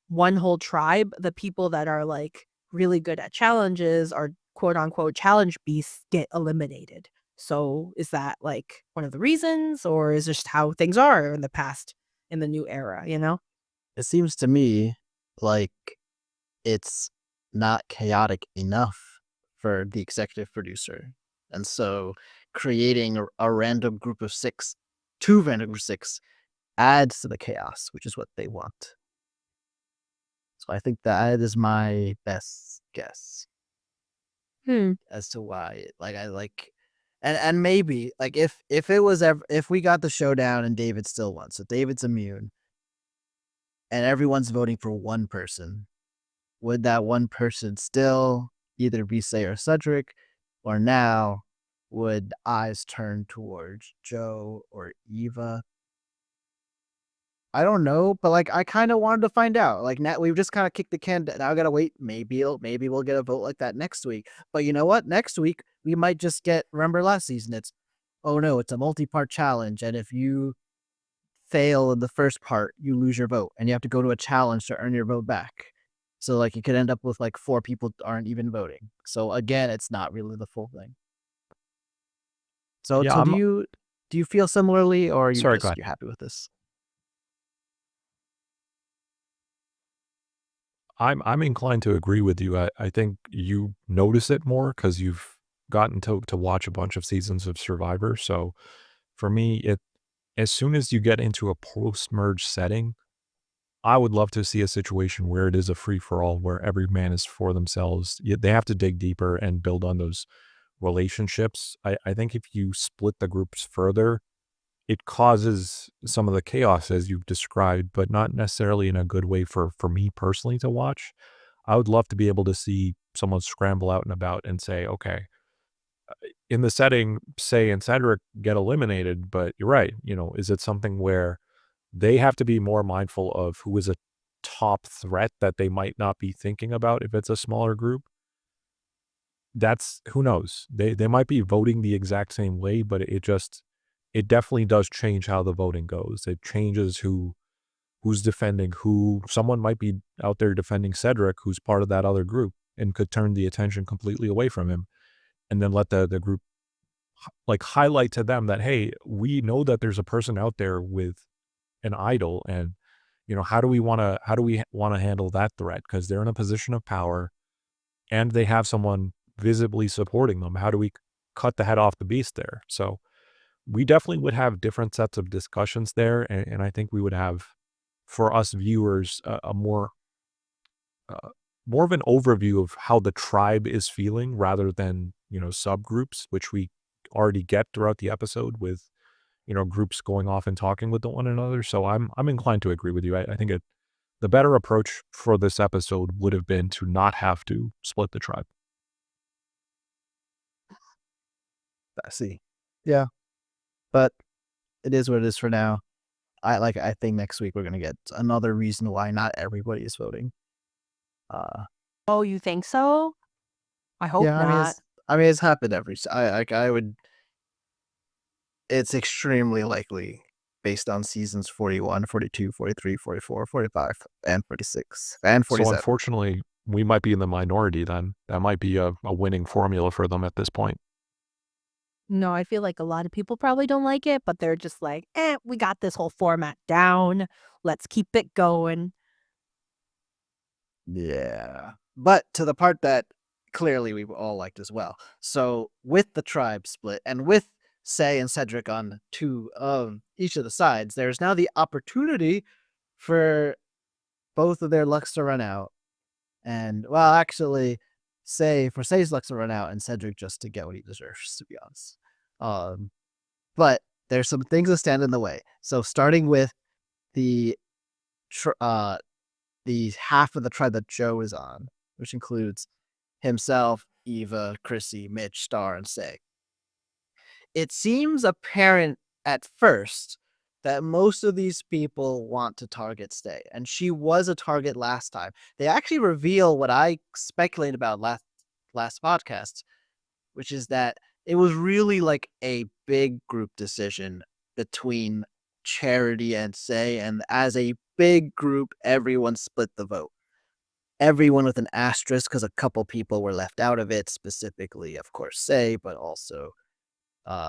one whole tribe, the people that are like really good at challenges or quote unquote challenge beasts get eliminated. So is that like one of the reasons, or is just how things are in the past in the new era, you know? It seems to me like it's not chaotic enough for the executive producer. And so creating a random group of six, two random group of six, adds to the chaos, which is what they want. So I think that is my best guess as to why. Like I like, and maybe like if it was ever, if we got the showdown and David still won, so David's immune, and everyone's voting for one person, would that one person still either be Sai or Cedrek, or now would eyes turn towards Joe or Eva? I don't know, but like I kind of wanted to find out. Like now we've just kind of kicked the can. Now I gotta wait. Maybe we'll get a vote like that next week. But you know what? Next week we might just get. Remember last season? It's oh no, it's a multi-part challenge, and if you fail in the first part, you lose your vote, and you have to go to a challenge to earn your vote back. So like you could end up with like 4 people aren't even voting. So again, it's not really the full thing. So, Yeah, so do you feel similarly, or are you Sorry, go ahead. you're happy with this? I'm inclined to agree with you. I think you notice it more because you've gotten to watch a bunch of seasons of Survivor. So for me, as soon as you get into a post-merge setting, I would love to see a situation where it is a free-for-all, where every man is for themselves. They have to dig deeper and build on those relationships. I think if you split the groups further, it causes some of the chaos as you've described, but not necessarily in a good way for me personally to watch. I would love to be able to see someone scramble out and about and say, okay, in the setting, Sai and Cedrek get eliminated, but you're right. Is it something where they have to be more mindful of who is a top threat that they might not be thinking about if it's a smaller group? That's who knows. They might be voting the exact same way, but it definitely does change how the voting goes. It changes who's defending who. Someone might be out there defending Cedrek, who's part of that other group, and could turn the attention completely away from him, and then let the group like highlight to them that, hey, we know that there's a person out there with an idol, and how do we want to handle that threat, because they're in a position of power and they have someone visibly supporting them. How do we cut the head off the beast there? So we definitely would have different sets of discussions there, and I think we would have, for us viewers, a more of an overview of how the tribe is feeling rather than subgroups, which we already get throughout the episode with groups going off and talking with one another. So I'm inclined to agree with you. I think the better approach for this episode would have been to not have to split the tribe. I see. Yeah. But it is what it is for now. I think next week we're gonna get another reason why not everybody is voting. Oh, you think so? I hope Yeah, not. it's happened I would. It's extremely likely based on seasons 41, 42, 43, 44, 45, and 46, and So 47. unfortunately, we might be in the minority then. That might be a winning formula for them at this point. No, I feel like a lot of people probably don't like it, but they're just like, we got this whole format down. Let's keep it going. Yeah. But to the part that clearly we all liked as well. So with the tribe split and with Sai and Cedrek on two of each of the sides, there's now the opportunity for both of their lucks to run out. And well, actually, for Sai's lucks to run out and Cedrek just to get what he deserves, to be honest. But there's some things that stand in the way. So starting with the half of the tribe that Joe is on, which includes himself, Eva, Chrissy, Mitch, Star, and Sai. It seems apparent at first that most of these people want to target Sai, and she was a target last time. They actually reveal what I speculated about last podcast, which is that it was really like a big group decision between Charity and Sai, and as a big group, everyone split the vote. Everyone with an asterisk, because a couple people were left out of it, specifically, of course, Sai, but also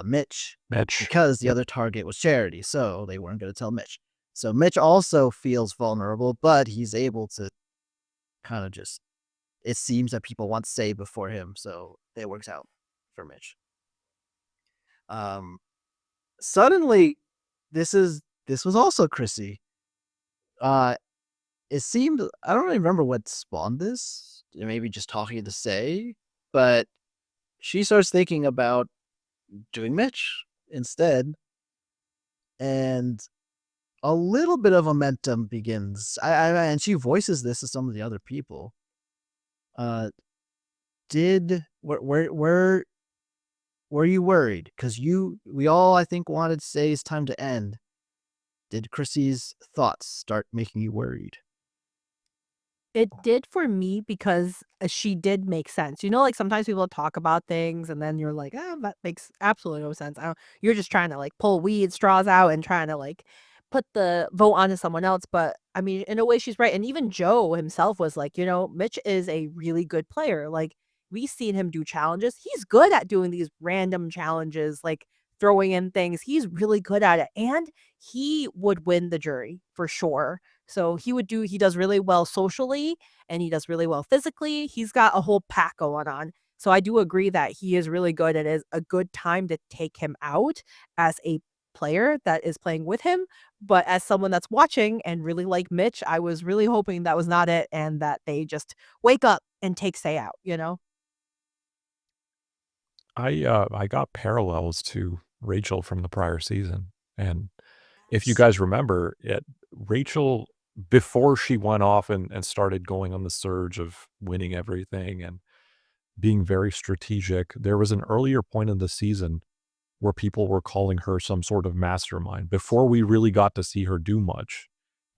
Mitch, because the other target was Charity, so they weren't going to tell Mitch. So Mitch also feels vulnerable, but he's able to kind of just, it seems that people want Sai before him, so it works out for Mitch. Suddenly, this was also Chrissy. It seemed, I don't really remember what spawned this. Maybe just talking to Sai, but she starts thinking about doing Mitch instead, and a little bit of momentum begins. And she voices this to some of the other people. Were you worried? Because we all, I think, wanted to say it's time to end. Did Chrissy's thoughts start making you worried? It did for me because she did make sense. Like sometimes people talk about things and then you're like, that makes absolutely no sense. You're just trying to like pull weed straws out and trying to like put the vote onto someone else. But I mean, in a way, she's right. And even Joe himself was like, Mitch is a really good player. Like we've seen him do challenges. He's good at doing these random challenges, like throwing in things. He's really good at it. And he would win the jury for sure. So he does really well socially and he does really well physically. He's got a whole pack going on. So I do agree that he is really good and is a good time to take him out as a player that is playing with him. But as someone that's watching and really like Mitch, I was really hoping that was not it and that they just wake up and take Say out, you know? I got parallels to Rachel from the prior season, and if you Yes. guys remember, Rachel, before she went off and started going on the surge of winning everything and being very strategic, there was an earlier point in the season where people were calling her some sort of mastermind before we really got to see her do much.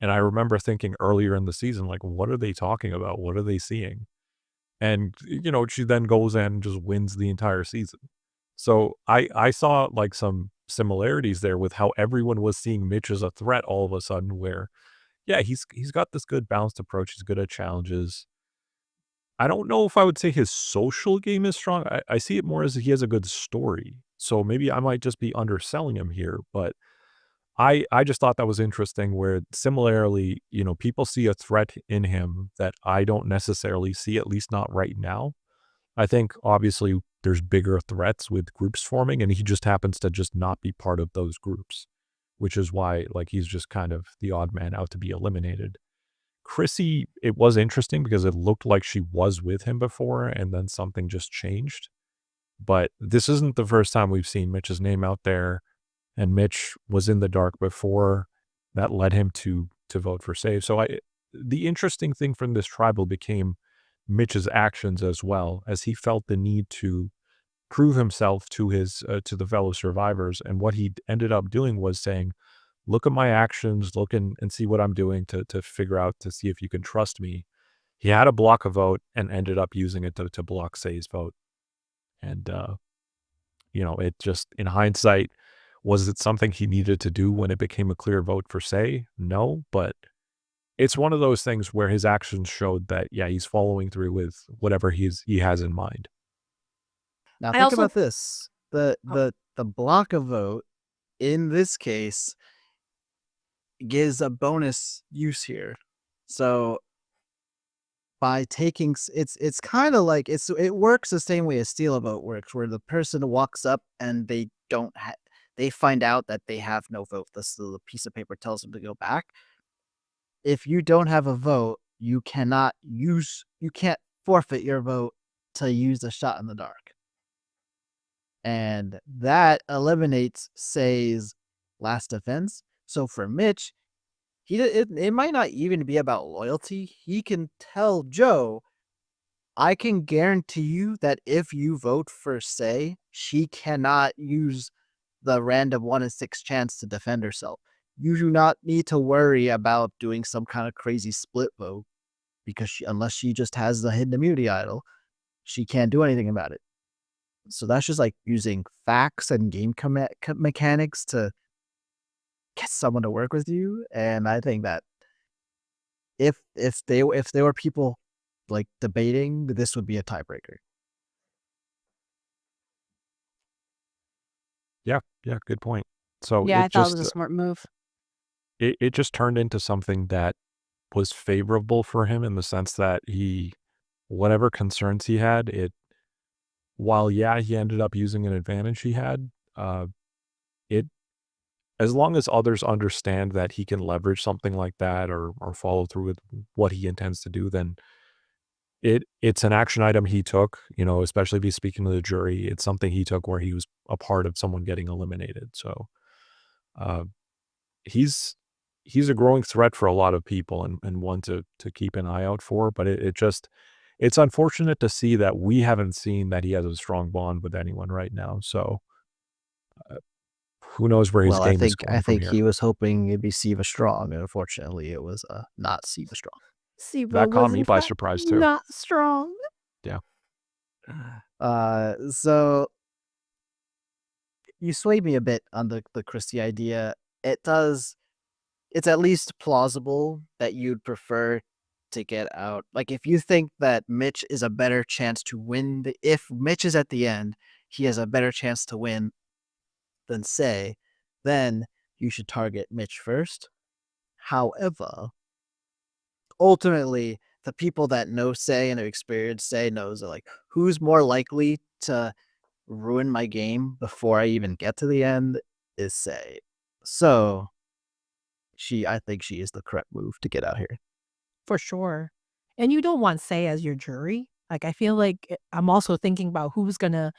And I remember thinking earlier in the season, like, what are they talking about? What are they seeing? And, she then goes in and just wins the entire season. So I saw like some similarities there with how everyone was seeing Mitch as a threat all of a sudden where, yeah, he's got this good balanced approach. He's good at challenges. I don't know if I would say his social game is strong. I see it more as he has a good story. So maybe I might just be underselling him here, but I just thought that was interesting where similarly, people see a threat in him that I don't necessarily see, at least not right now. I think obviously there's bigger threats with groups forming, and he just happens to just not be part of those groups, which is why like he's just kind of the odd man out to be eliminated. Chrissy, it was interesting because it looked like she was with him before and then something just changed. But this isn't the first time we've seen Mitch's name out there, and Mitch was in the dark before. That led him to vote for save. So the interesting thing from this tribal became Mitch's actions as well, as he felt the need to prove himself to his to the fellow survivors. And what he ended up doing was saying, look at my actions, look and see what I'm doing to figure out to see if you can trust me. He had to block a vote and ended up using it to block Say's vote. And it just, in hindsight, was it something he needed to do when it became a clear vote for Say? No, but it's one of those things where his actions showed that, yeah, he's following through with whatever he has in mind. Now I think also about this. The block a vote in this case gives a bonus use here. So by taking it's kind of like it works the same way as steal a vote works, where the person walks up and they find out that they have no vote. The piece of paper tells them to go back. If you don't have a vote, you can't forfeit your vote to use a shot in the dark. And that eliminates Say's last defense. So for Mitch, it might not even be about loyalty. He can tell Joe, I can guarantee you that if you vote for Say, she cannot use the random 1 in 6 chance to defend herself. You do not need to worry about doing some kind of crazy split vote because unless she just has the hidden immunity idol, she can't do anything about it. So that's just like using facts and game mechanics to get someone to work with you. And I think that if there were people like debating, this would be a tiebreaker. Yeah, good point. So yeah, I it thought it was a just smart move. it just turned into something that was favorable for him in the sense that whatever concerns he had, while yeah, he ended up using an advantage he had, it as long as others understand that he can leverage something like that or follow through with what he intends to do, then it's an action item he took, especially if he's speaking to the jury. It's something he took where he was a part of someone getting eliminated. So uh, he's a growing threat for a lot of people and one to keep an eye out for. But it's unfortunate to see that we haven't seen that he has a strong bond with anyone right now. So uh, who knows where his Well, I game is think going from here. he was hoping it'd be Siva Strong, and unfortunately, it was not Siva Strong. Siva That caught was me in by fact surprise too. not strong. Yeah. So you swayed me a bit on the Christie idea. It's at least plausible that you'd prefer to get out. Like if you think that Mitch is a better chance to win, if Mitch is at the end, he has a better chance to win than Say, then you should target Mitch first. However, ultimately, the people that know Say and have experienced Say knows that, like, who's more likely to ruin my game before I even get to the end is Say. So I think she is the correct move to get out here. For sure. And you don't want Say as your jury. Like, I feel like I'm also thinking about who's gonna,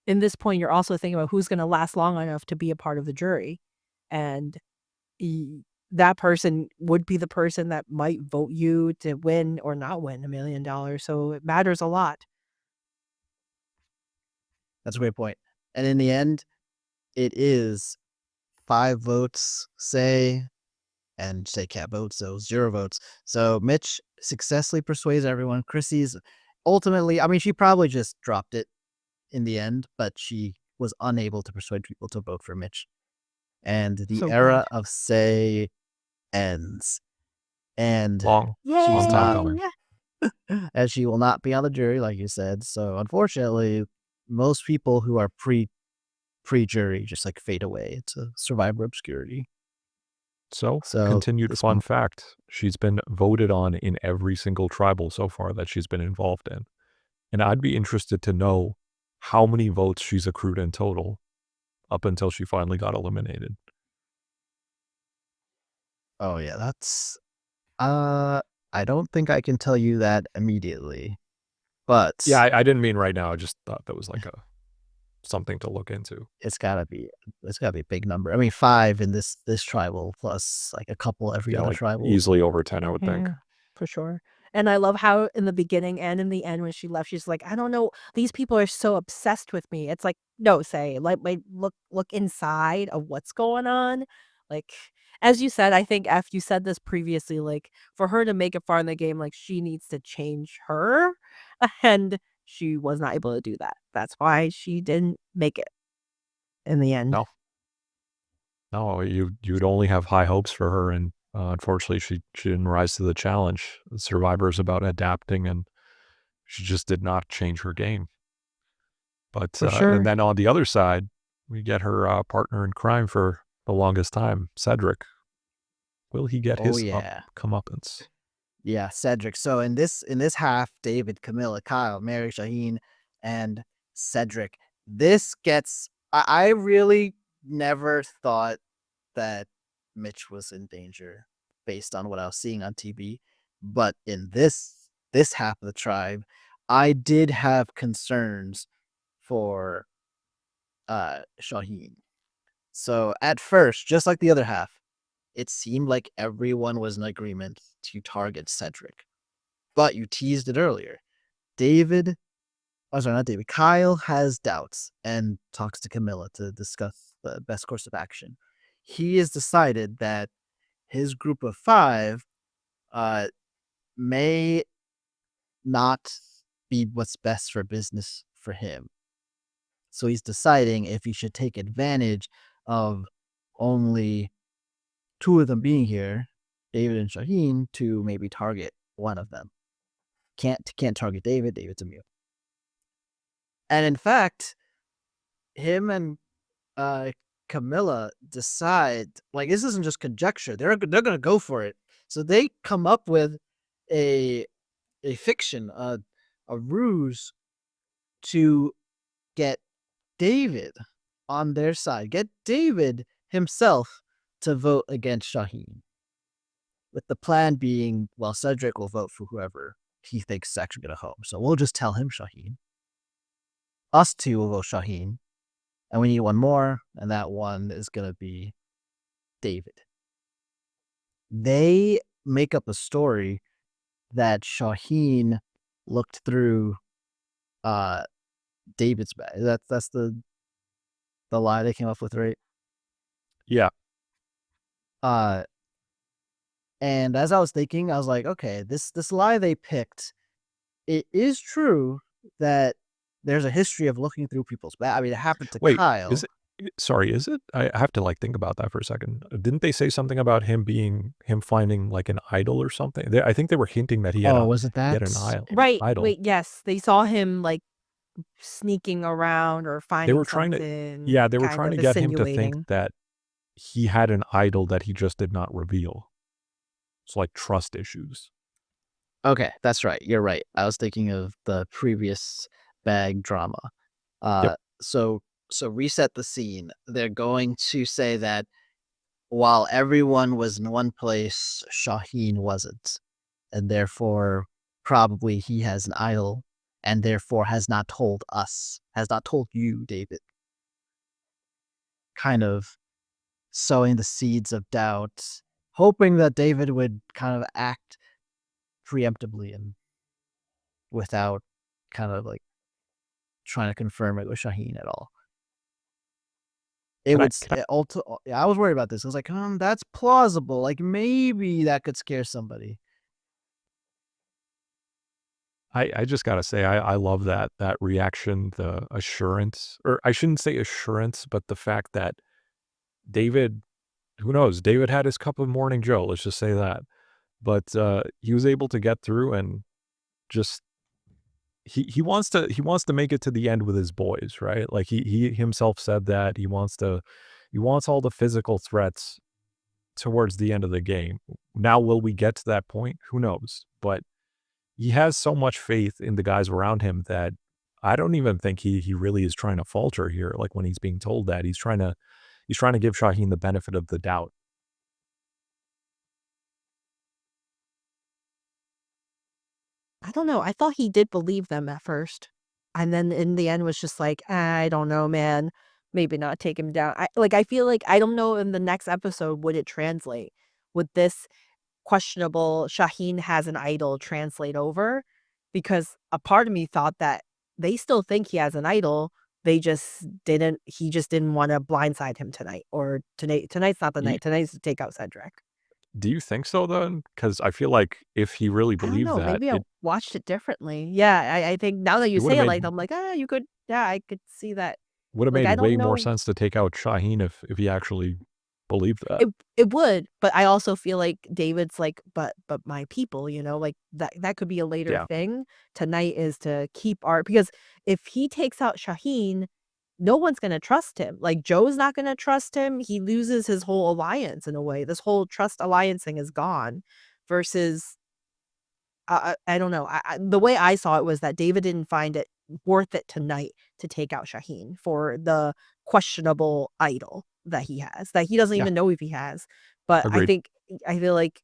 in this point, you're also thinking about who's gonna last long enough to be a part of the jury. And that person would be the person that might vote you to win or not win $1 million. So it matters a lot. That's a great point. And in the end, it is 5 votes, Say, and Say can't vote, so 0 votes. So Mitch successfully persuades everyone. Chrissy's ultimately, I mean, she probably just dropped it in the end, but she was unable to persuade people to vote for Mitch. And the So era good. of Say ends. And Long she's time not, coming. as she will not be on the jury, like you said. So unfortunately, most people who are pre-jury just like fade away into survivor obscurity. So, So continued this fun one- fact, she's been voted on in every single tribal so far that she's been involved in. And I'd be interested to know how many votes she's accrued in total up until she finally got eliminated. Oh yeah, that's I don't think I can tell you that immediately. But Yeah, I didn't mean right now. I just thought that was like something to look into. it's gotta be a big number. I mean, 5 in this tribal plus like a couple every Yeah, other like tribal. easily over 10, I would think. Yeah, for sure. And I love how in the beginning and in the end when she left, she's like, I don't know, these people are so obsessed with me. It's like, no, Say, like, wait, look inside of what's going on. Like, as you said, I think F, you said this previously, like, for her to make it far in the game, like, she needs to change her. And she was not able to do that. That's why she didn't make it in the end. No, you'd only have high hopes for her, and unfortunately, she didn't rise to the challenge. Survivor is about adapting, and she just did not change her game. But For sure. and then on the other side, we get her partner in crime for the longest time, Cedrek. Will he get Oh his yeah. comeuppance? Yeah, Cedrek. So in this half, David, Kamilla, Kyle, Mary, Shauhin, and Cedrek. This gets I really never thought that Mitch was in danger based on what I was seeing on TV. But in this half of the tribe, I did have concerns for Shauhin. So at first, just like the other half, it seemed like everyone was in agreement to target Cedrek. But you teased it earlier. Not David. Kyle has doubts and talks to Kamilla to discuss the best course of action. He has decided that his group of 5 may not be what's best for business for him. So he's deciding if he should take advantage of only 2 of them being here, David and Shauhin, to maybe target one of them. Can't target David. David's immune. And in fact, him and Kamilla decide, like, this isn't just conjecture. They're gonna go for it. So they come up with a fiction, a ruse to get David on their side. Get David himself to vote against Shauhin. With the plan being, well, Cedrek will vote for whoever he thinks is actually going to home. So we'll just tell him Shauhin. Us 2 will vote Shauhin. And we need one more, and that one is going to be David. They make up a story that Shauhin looked through David's bag. That's the lie they came up with, right? Yeah. And as I was thinking, I was like, okay, this lie they picked, it is true that there's a history of looking through people's bag. I mean, it happened to Wait, Kyle. is it? Sorry, is it? I have to like think about that for a second. Didn't they say something about him finding like an idol or something? I think they were hinting that he had Was it that? an idol. Right. Idol. Wait, yes. They saw him like sneaking around or finding They were trying something. to, they were kind trying of to get him to insinuating. think that he had an idol that he just did not reveal. It's like trust issues. Okay, that's right. You're right. I was thinking of the previous bag drama. Yep. So reset the scene. They're going to say that while everyone was in one place, Shauhin wasn't. And therefore, probably he has an idol, and therefore has not told us, has not told you, David. Kind of sowing the seeds of doubt, hoping that David would kind of act preemptively and without kind of like trying to confirm it with Shauhin at all. It would. I was worried about this. I was like, that's plausible. Like maybe that could scare somebody. I just gotta say, I love that reaction, the assurance, or I shouldn't say assurance, but the fact that David, who knows, David had his cup of morning Joe, let's just say that. But he was able to get through and just he wants to make it to the end with his boys, right? Like he himself said that he wants all the physical threats towards the end of the game. Now, will we get to that point? Who knows? But he has so much faith in the guys around him that I don't even think he really is trying to falter here. Like when he's being told that he's trying to give Shauhin the benefit of the doubt. I don't know. I thought he did believe them at first. And then in the end was just like, I don't know, man. Maybe not take him down. I feel like I don't know in the next episode would it translate. Would this questionable Shauhin has an idol translate over? Because a part of me thought that they still think he has an idol. He just didn't want to blindside him tonight. Or tonight's not the Ye- night. Tonight's to take out Cedrek. Do you think so then? Because I feel like if he really I don't believed know, that, maybe I watched it differently. Yeah, I think now that you it would say have it made like that, I'm like, you could I could see that. would have Like, made I don't way more know. sense to take out Shauhin if he actually believed that. It would, but I also feel like David's like, but my people, like that could be a later Yeah, thing. Tonight is to keep our because if he takes out Shauhin, no one's gonna trust him. Like Joe's not gonna trust him. He loses his whole alliance in a way. This whole trust alliance thing is gone versus I don't know. The way I saw it was that David didn't find it worth it tonight to take out Shauhin for the questionable idol that he has, that he doesn't yeah, even know if he has. But agreed. I feel like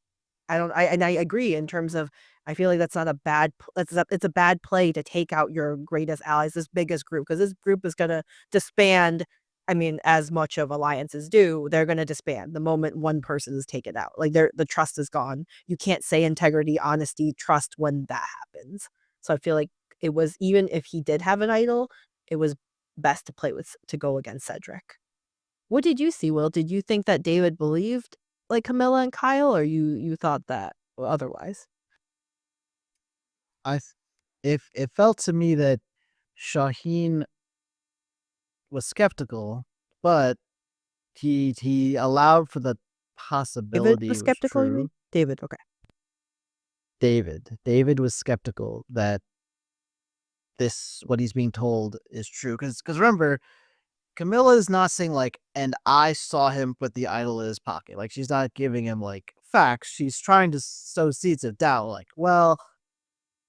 I don't I and I agree in terms of I feel like that's not a bad it's a bad play to take out your greatest allies, this biggest group, because this group is gonna disband. I mean, as much of alliances do, they're gonna disband the moment one person is taken out. Like the trust is gone. You can't say integrity, honesty, trust when that happens. So I feel like it was even if he did have an idol, it was best to go against Cedrek. What did you see, Will? Did you think that David believed like Kamilla and Kyle, or you thought that otherwise? I, if it felt to me that Shauhin was skeptical, but he allowed for the David possibility was it was skeptical, you mean? true. David, okay. David was skeptical that what he's being told is true. Because remember, Camilla is not saying like, and I saw him put the idol in his pocket. Like she's not giving him like facts. She's trying to sow seeds of doubt. Like, well,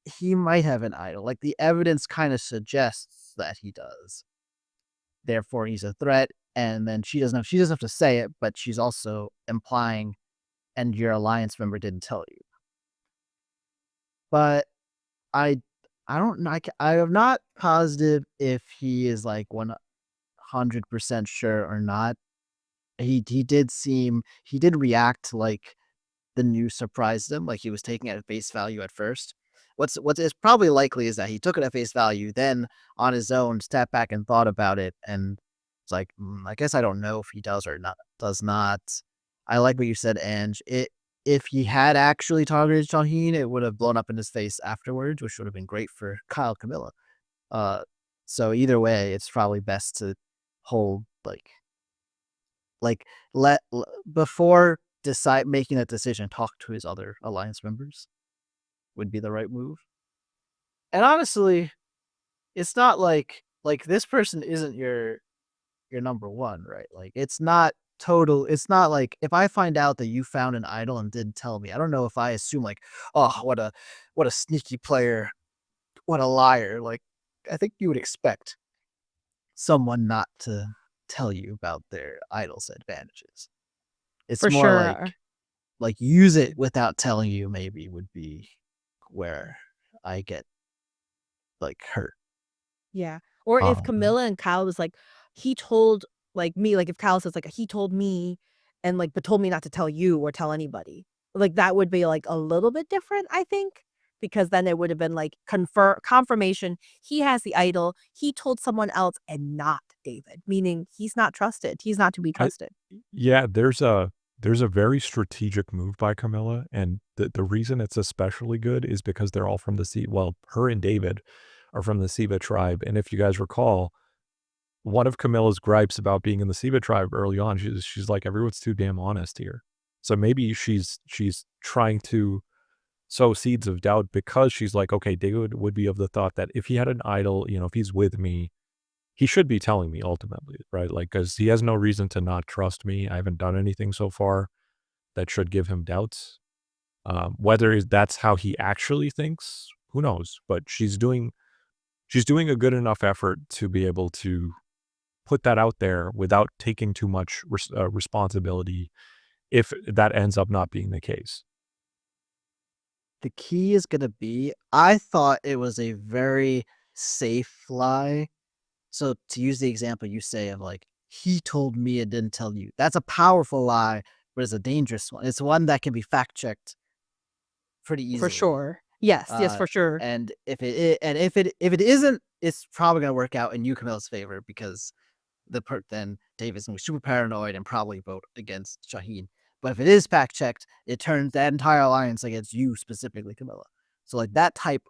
he might have an idol. Like the evidence kind of suggests that he does. Therefore, he's a threat. And then she doesn't have to say it, but she's also implying, and your alliance member didn't tell you. But I don't know. I am not positive if he is like 100% sure or not. He did react like the news surprised him, like he was taking it at face value at first. What is probably likely is that he took it at face value, then on his own stepped back and thought about it, and it's like, I guess I don't know if he does or not. Does not. I like what you said, Ange. If he had actually targeted Shauhin, it would have blown up in his face afterwards, which would have been great for Kyle Kamilla. Uh, so either way, it's probably best to hold like before decide making that decision, talk to his other alliance members would be the right move. And honestly, it's not like this person isn't your number one, right? Like it's not total. It's not like if I find out that you found an idol and didn't tell me, I don't know if I assume like, oh, what a sneaky player, what a liar. Like I think you would expect someone not to tell you about their idol's advantages. It's For more sure. like use it without telling you maybe would be where I get like hurt. Yeah. Or if Um, Kamilla and Kyle was like, he told like me, like if Kyle says like he told me and like but told me not to tell you or tell anybody. Like that would be like a little bit different, I think. Because then it would have been like confirmation he has the idol. He told someone else and not David, meaning he's not trusted. He's not to be I trusted. yeah, there's a very strategic move by Camilla, and the reason it's especially good is because they're all from the Sea. Well, her and David are from the Siva tribe, and if you guys recall, one of Camilla's gripes about being in the Siva tribe early on, she's like, everyone's too damn honest here. So maybe she's trying to sow seeds of doubt because she's like, okay, David would be of the thought that if he had an idol, if he's with me, he should be telling me ultimately, right? Like, because he has no reason to not trust me. I haven't done anything so far that should give him doubts. Whether that's how he actually thinks, who knows? But she's doing a good enough effort to be able to put that out there without taking too much responsibility if that ends up not being the case. The key is gonna be, I thought it was a very safe lie. So to use the example you say of like, he told me and didn't tell you. That's a powerful lie, but it's a dangerous one. It's one that can be fact checked pretty For easily. sure. Yes, for sure. And if it isn't, it's probably gonna work out in you, Camilla's favor because then David's gonna be super paranoid and probably vote against Shauhin. But if it is fact checked, it turns that entire alliance against you specifically, Camilla. So like that type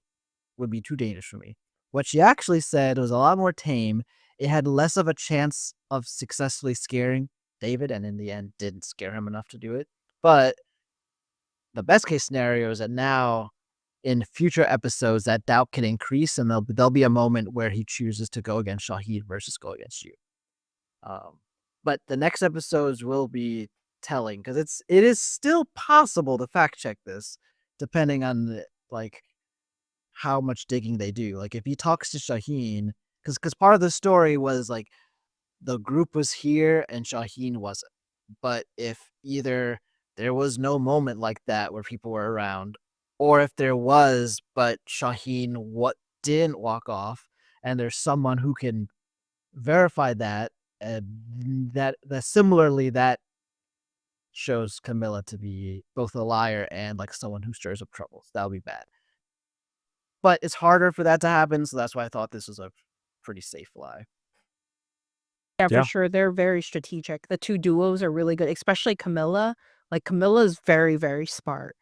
would be too dangerous for me. What she actually said was a lot more tame. It had less of a chance of successfully scaring David, and in the end didn't scare him enough to do it. But the best case scenario is that now in future episodes that doubt can increase and there'll be a moment where he chooses to go against Shauhin versus go against you. But the next episodes will be telling because it is still possible to fact check this depending on like how much digging they do. Like if he talks to Shauhin, because part of the story was like the group was here and Shauhin wasn't. But if either there was no moment like that where people were around, or if there was, but Shauhin didn't walk off, and there's someone who can verify that, and that similarly that shows Camilla to be both a liar and like someone who stirs up troubles. That would be bad. But it's harder for that to happen, so that's why I thought this was a pretty safe lie. Yeah, for Yeah. sure. They're very strategic. The two duos are really good, especially Camilla. Like Camilla is very, very smart.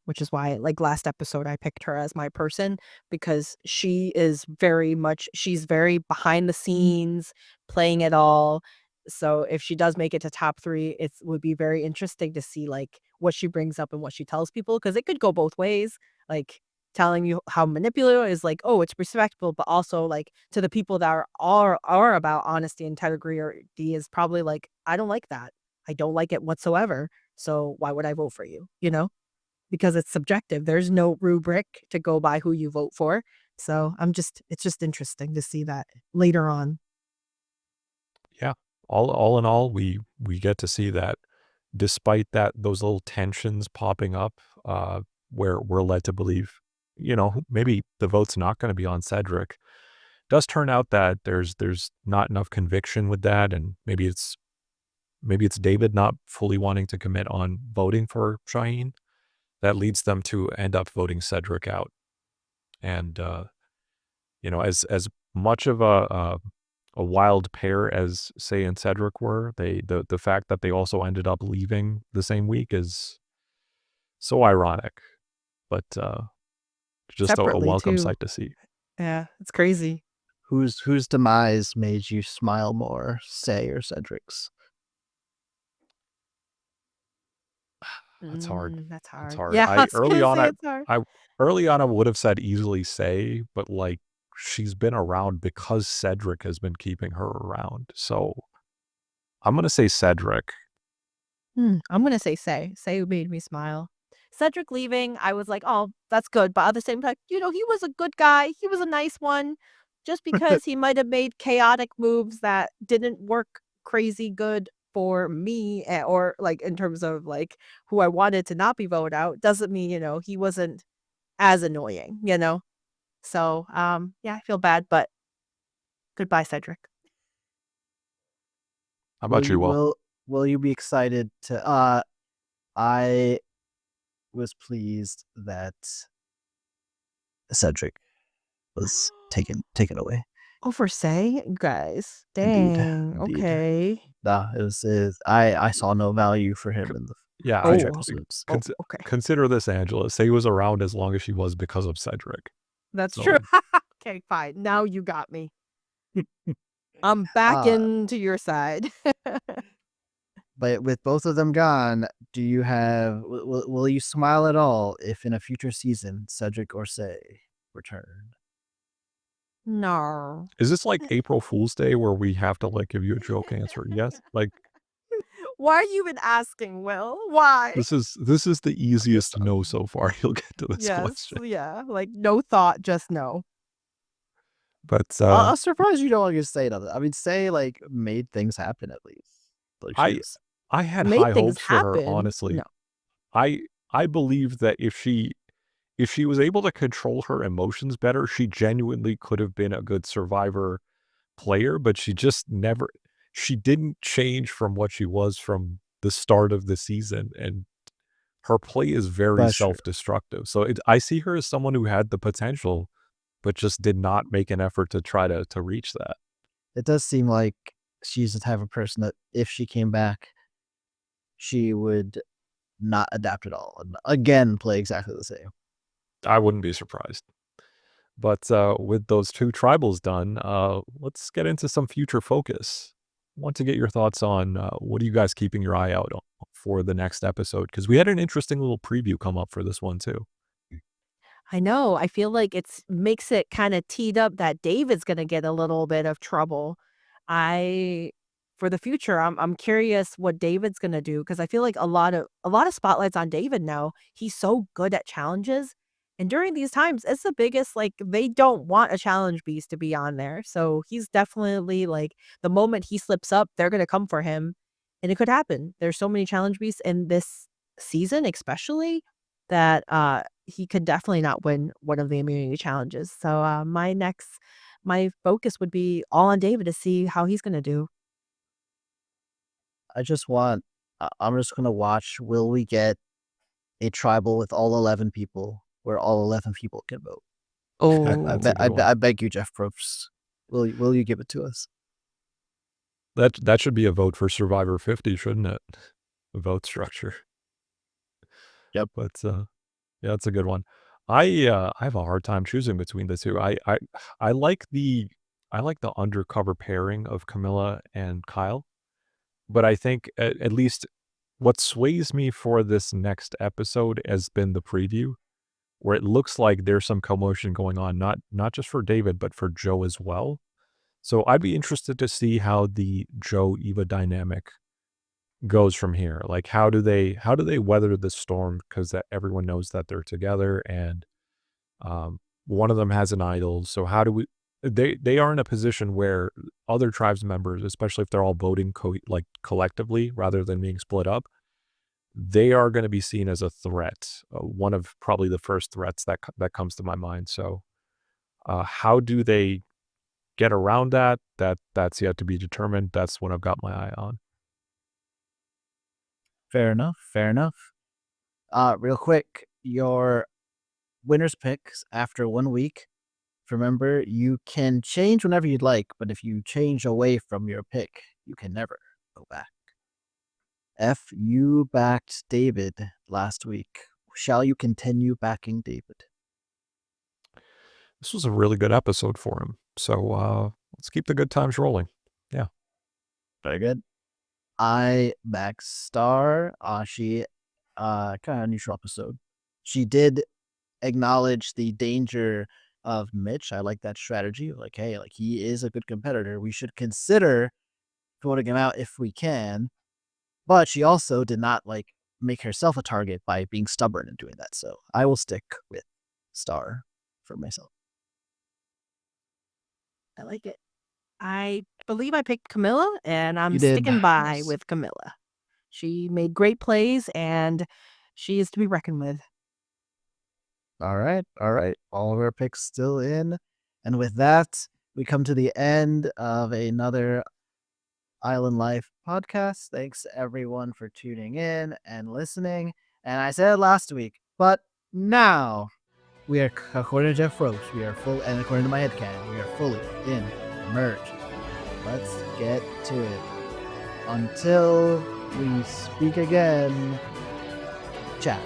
Which is why like last episode I picked her as my person because she's very behind the scenes, playing it all. So if she does make it to top 3, it would be very interesting to see like what she brings up and what she tells people because it could go both ways. Like telling you how manipulative is like, oh, it's respectable, but also like to the people that are about honesty and integrity is probably like, I don't like that. I don't like it whatsoever. So why would I vote for you? Because it's subjective. There's no rubric to go by who you vote for. So it's just interesting to see that later on. Yeah. All in all, we get to see that despite those little tensions popping up, where we're led to believe, maybe the vote's not going to be on Cedrek. Does turn out that there's not enough conviction with that, and maybe it's David not fully wanting to commit on voting for Shauhin that leads them to end up voting Cedrek out. And as much of a wild pair as Sai and Cedrek were, the fact that they also ended up leaving the same week is so ironic, but just a Separately welcome too. sight to see. Yeah, it's crazy. Whose demise made you smile more, Sai or Cedric's? That's hard. That's That's hard. hard. Yeah, I was gonna say it's hard. Early on I would have said easily Sai, but like she's been around because Cedrek has been keeping her around. So I'm gonna say Cedrek. I'm gonna say Say. Say made me smile. Cedrek leaving, I was like, oh, that's good. But at the same time, he was a good guy. He was a nice one. Just because he might have made chaotic moves that didn't work crazy good for me or like in terms of like who I wanted to not be voted out doesn't mean, he wasn't as annoying, So, yeah, I feel bad, but goodbye, Cedric. How Will about you, you Will? will you be excited to I was pleased that Cedric was taken away. Oh, for Say? Guys. Indeed. Dang. Indeed. Okay. Nah, I saw no value for him in the Yeah, future Oh. episodes. Oh, okay. consider this, Angela. Say was around as long as she was because of Cedric. That's So- true. Okay, fine. Now you got me. I'm back Uh, into your side. But with both of them gone, do you have will you smile at all if in a future season Cedric or Say return? No. Is this like April Fool's Day where we have to like give you a joke answer? Yes. Like Why are you even asking, Will? Why? this is the easiest no so far you'll get to this Yes. question. Yeah. Like no thought, just no. But I'm surprised you don't want to say nothing. I mean, Say like made things happen at least. Like I had Made high things hopes for her, happen. honestly. No. I believe that if she was able to control her emotions better, she genuinely could have been a good Survivor player, but she didn't change from what she was from the start of the season, and her play is very That's true. self-destructive. So I see her as someone who had the potential, but just did not make an effort to try to reach that. It does seem like she's the type of person that if she came back, she would not adapt at all and again play exactly the same. I wouldn't be surprised. But with those two tribals done, let's get into some future focus. Want to get your thoughts on what are you guys keeping your eye out on for the next episode? Because we had an interesting little preview come up for this one too. I know. I feel like it's makes it kind of teed up that David's going to get a little bit of trouble. For the future, I'm curious what David's going to do because I feel like a lot of spotlights on David now. He's so good at challenges. And during these times, it's the biggest like they don't want a challenge beast to be on there. So he's definitely like the moment he slips up, they're going to come for him. And it could happen. There's so many challenge beasts in this season especially that he could definitely not win one of the immunity challenges. So my focus would be all on David to see how he's going to do. I'm just gonna watch. Will we get a tribal with all 11 people, where all 11 people can vote? Oh, That's a good one. I beg you, Jeff Probst. Will you give it to us? That should be a vote for Survivor 50, shouldn't it? A vote structure. Yep. But yeah, that's a good one. I have a hard time choosing between the two. I like the undercover pairing of Kamilla and Kyle, but I think at least what sways me for this next episode has been the preview, where it looks like there's some commotion going on, not just for David, but for Joe as well. So I'd be interested to see how the Joe-Eva dynamic goes from here. Like how do they weather the storm, because that everyone knows that they're together, and one of them has an idol. So how do we they are in a position where other tribes members, especially if they're all voting collectively rather than being split up, they are going to be seen as a threat. One of probably the first threats that comes to my mind. So how do they get around that? That's yet to be determined. That's what I've got my eye on. Fair enough. Real quick, your winners picks after 1 week. Remember, you can change whenever you'd like, but if you change away from your pick, you can never go back. F, you backed David last week. Shall you continue backing David? This was a really good episode for him. So let's keep the good times rolling. Yeah. Very good. I backed Star. She kind of neutral episode. She did acknowledge the danger of Mitch. I like that strategy. Like, hey, like he is a good competitor. We should consider voting him out if we can. But she also did not like make herself a target by being stubborn and doing that. So I will stick with Star for myself. I like it. I believe I picked Kamilla, and I'm You did. sticking by Yes. with Kamilla. She made great plays, and she is to be reckoned with. All right. All of our picks still in. And with that, we come to the end of another Island Life podcast. Thanks everyone for tuning in and listening. And I said it last week, but now we are, according to Jeff Roach, we are full, and according to my headcanon, we are fully in merged. Let's get to it. Until we speak again, ciao.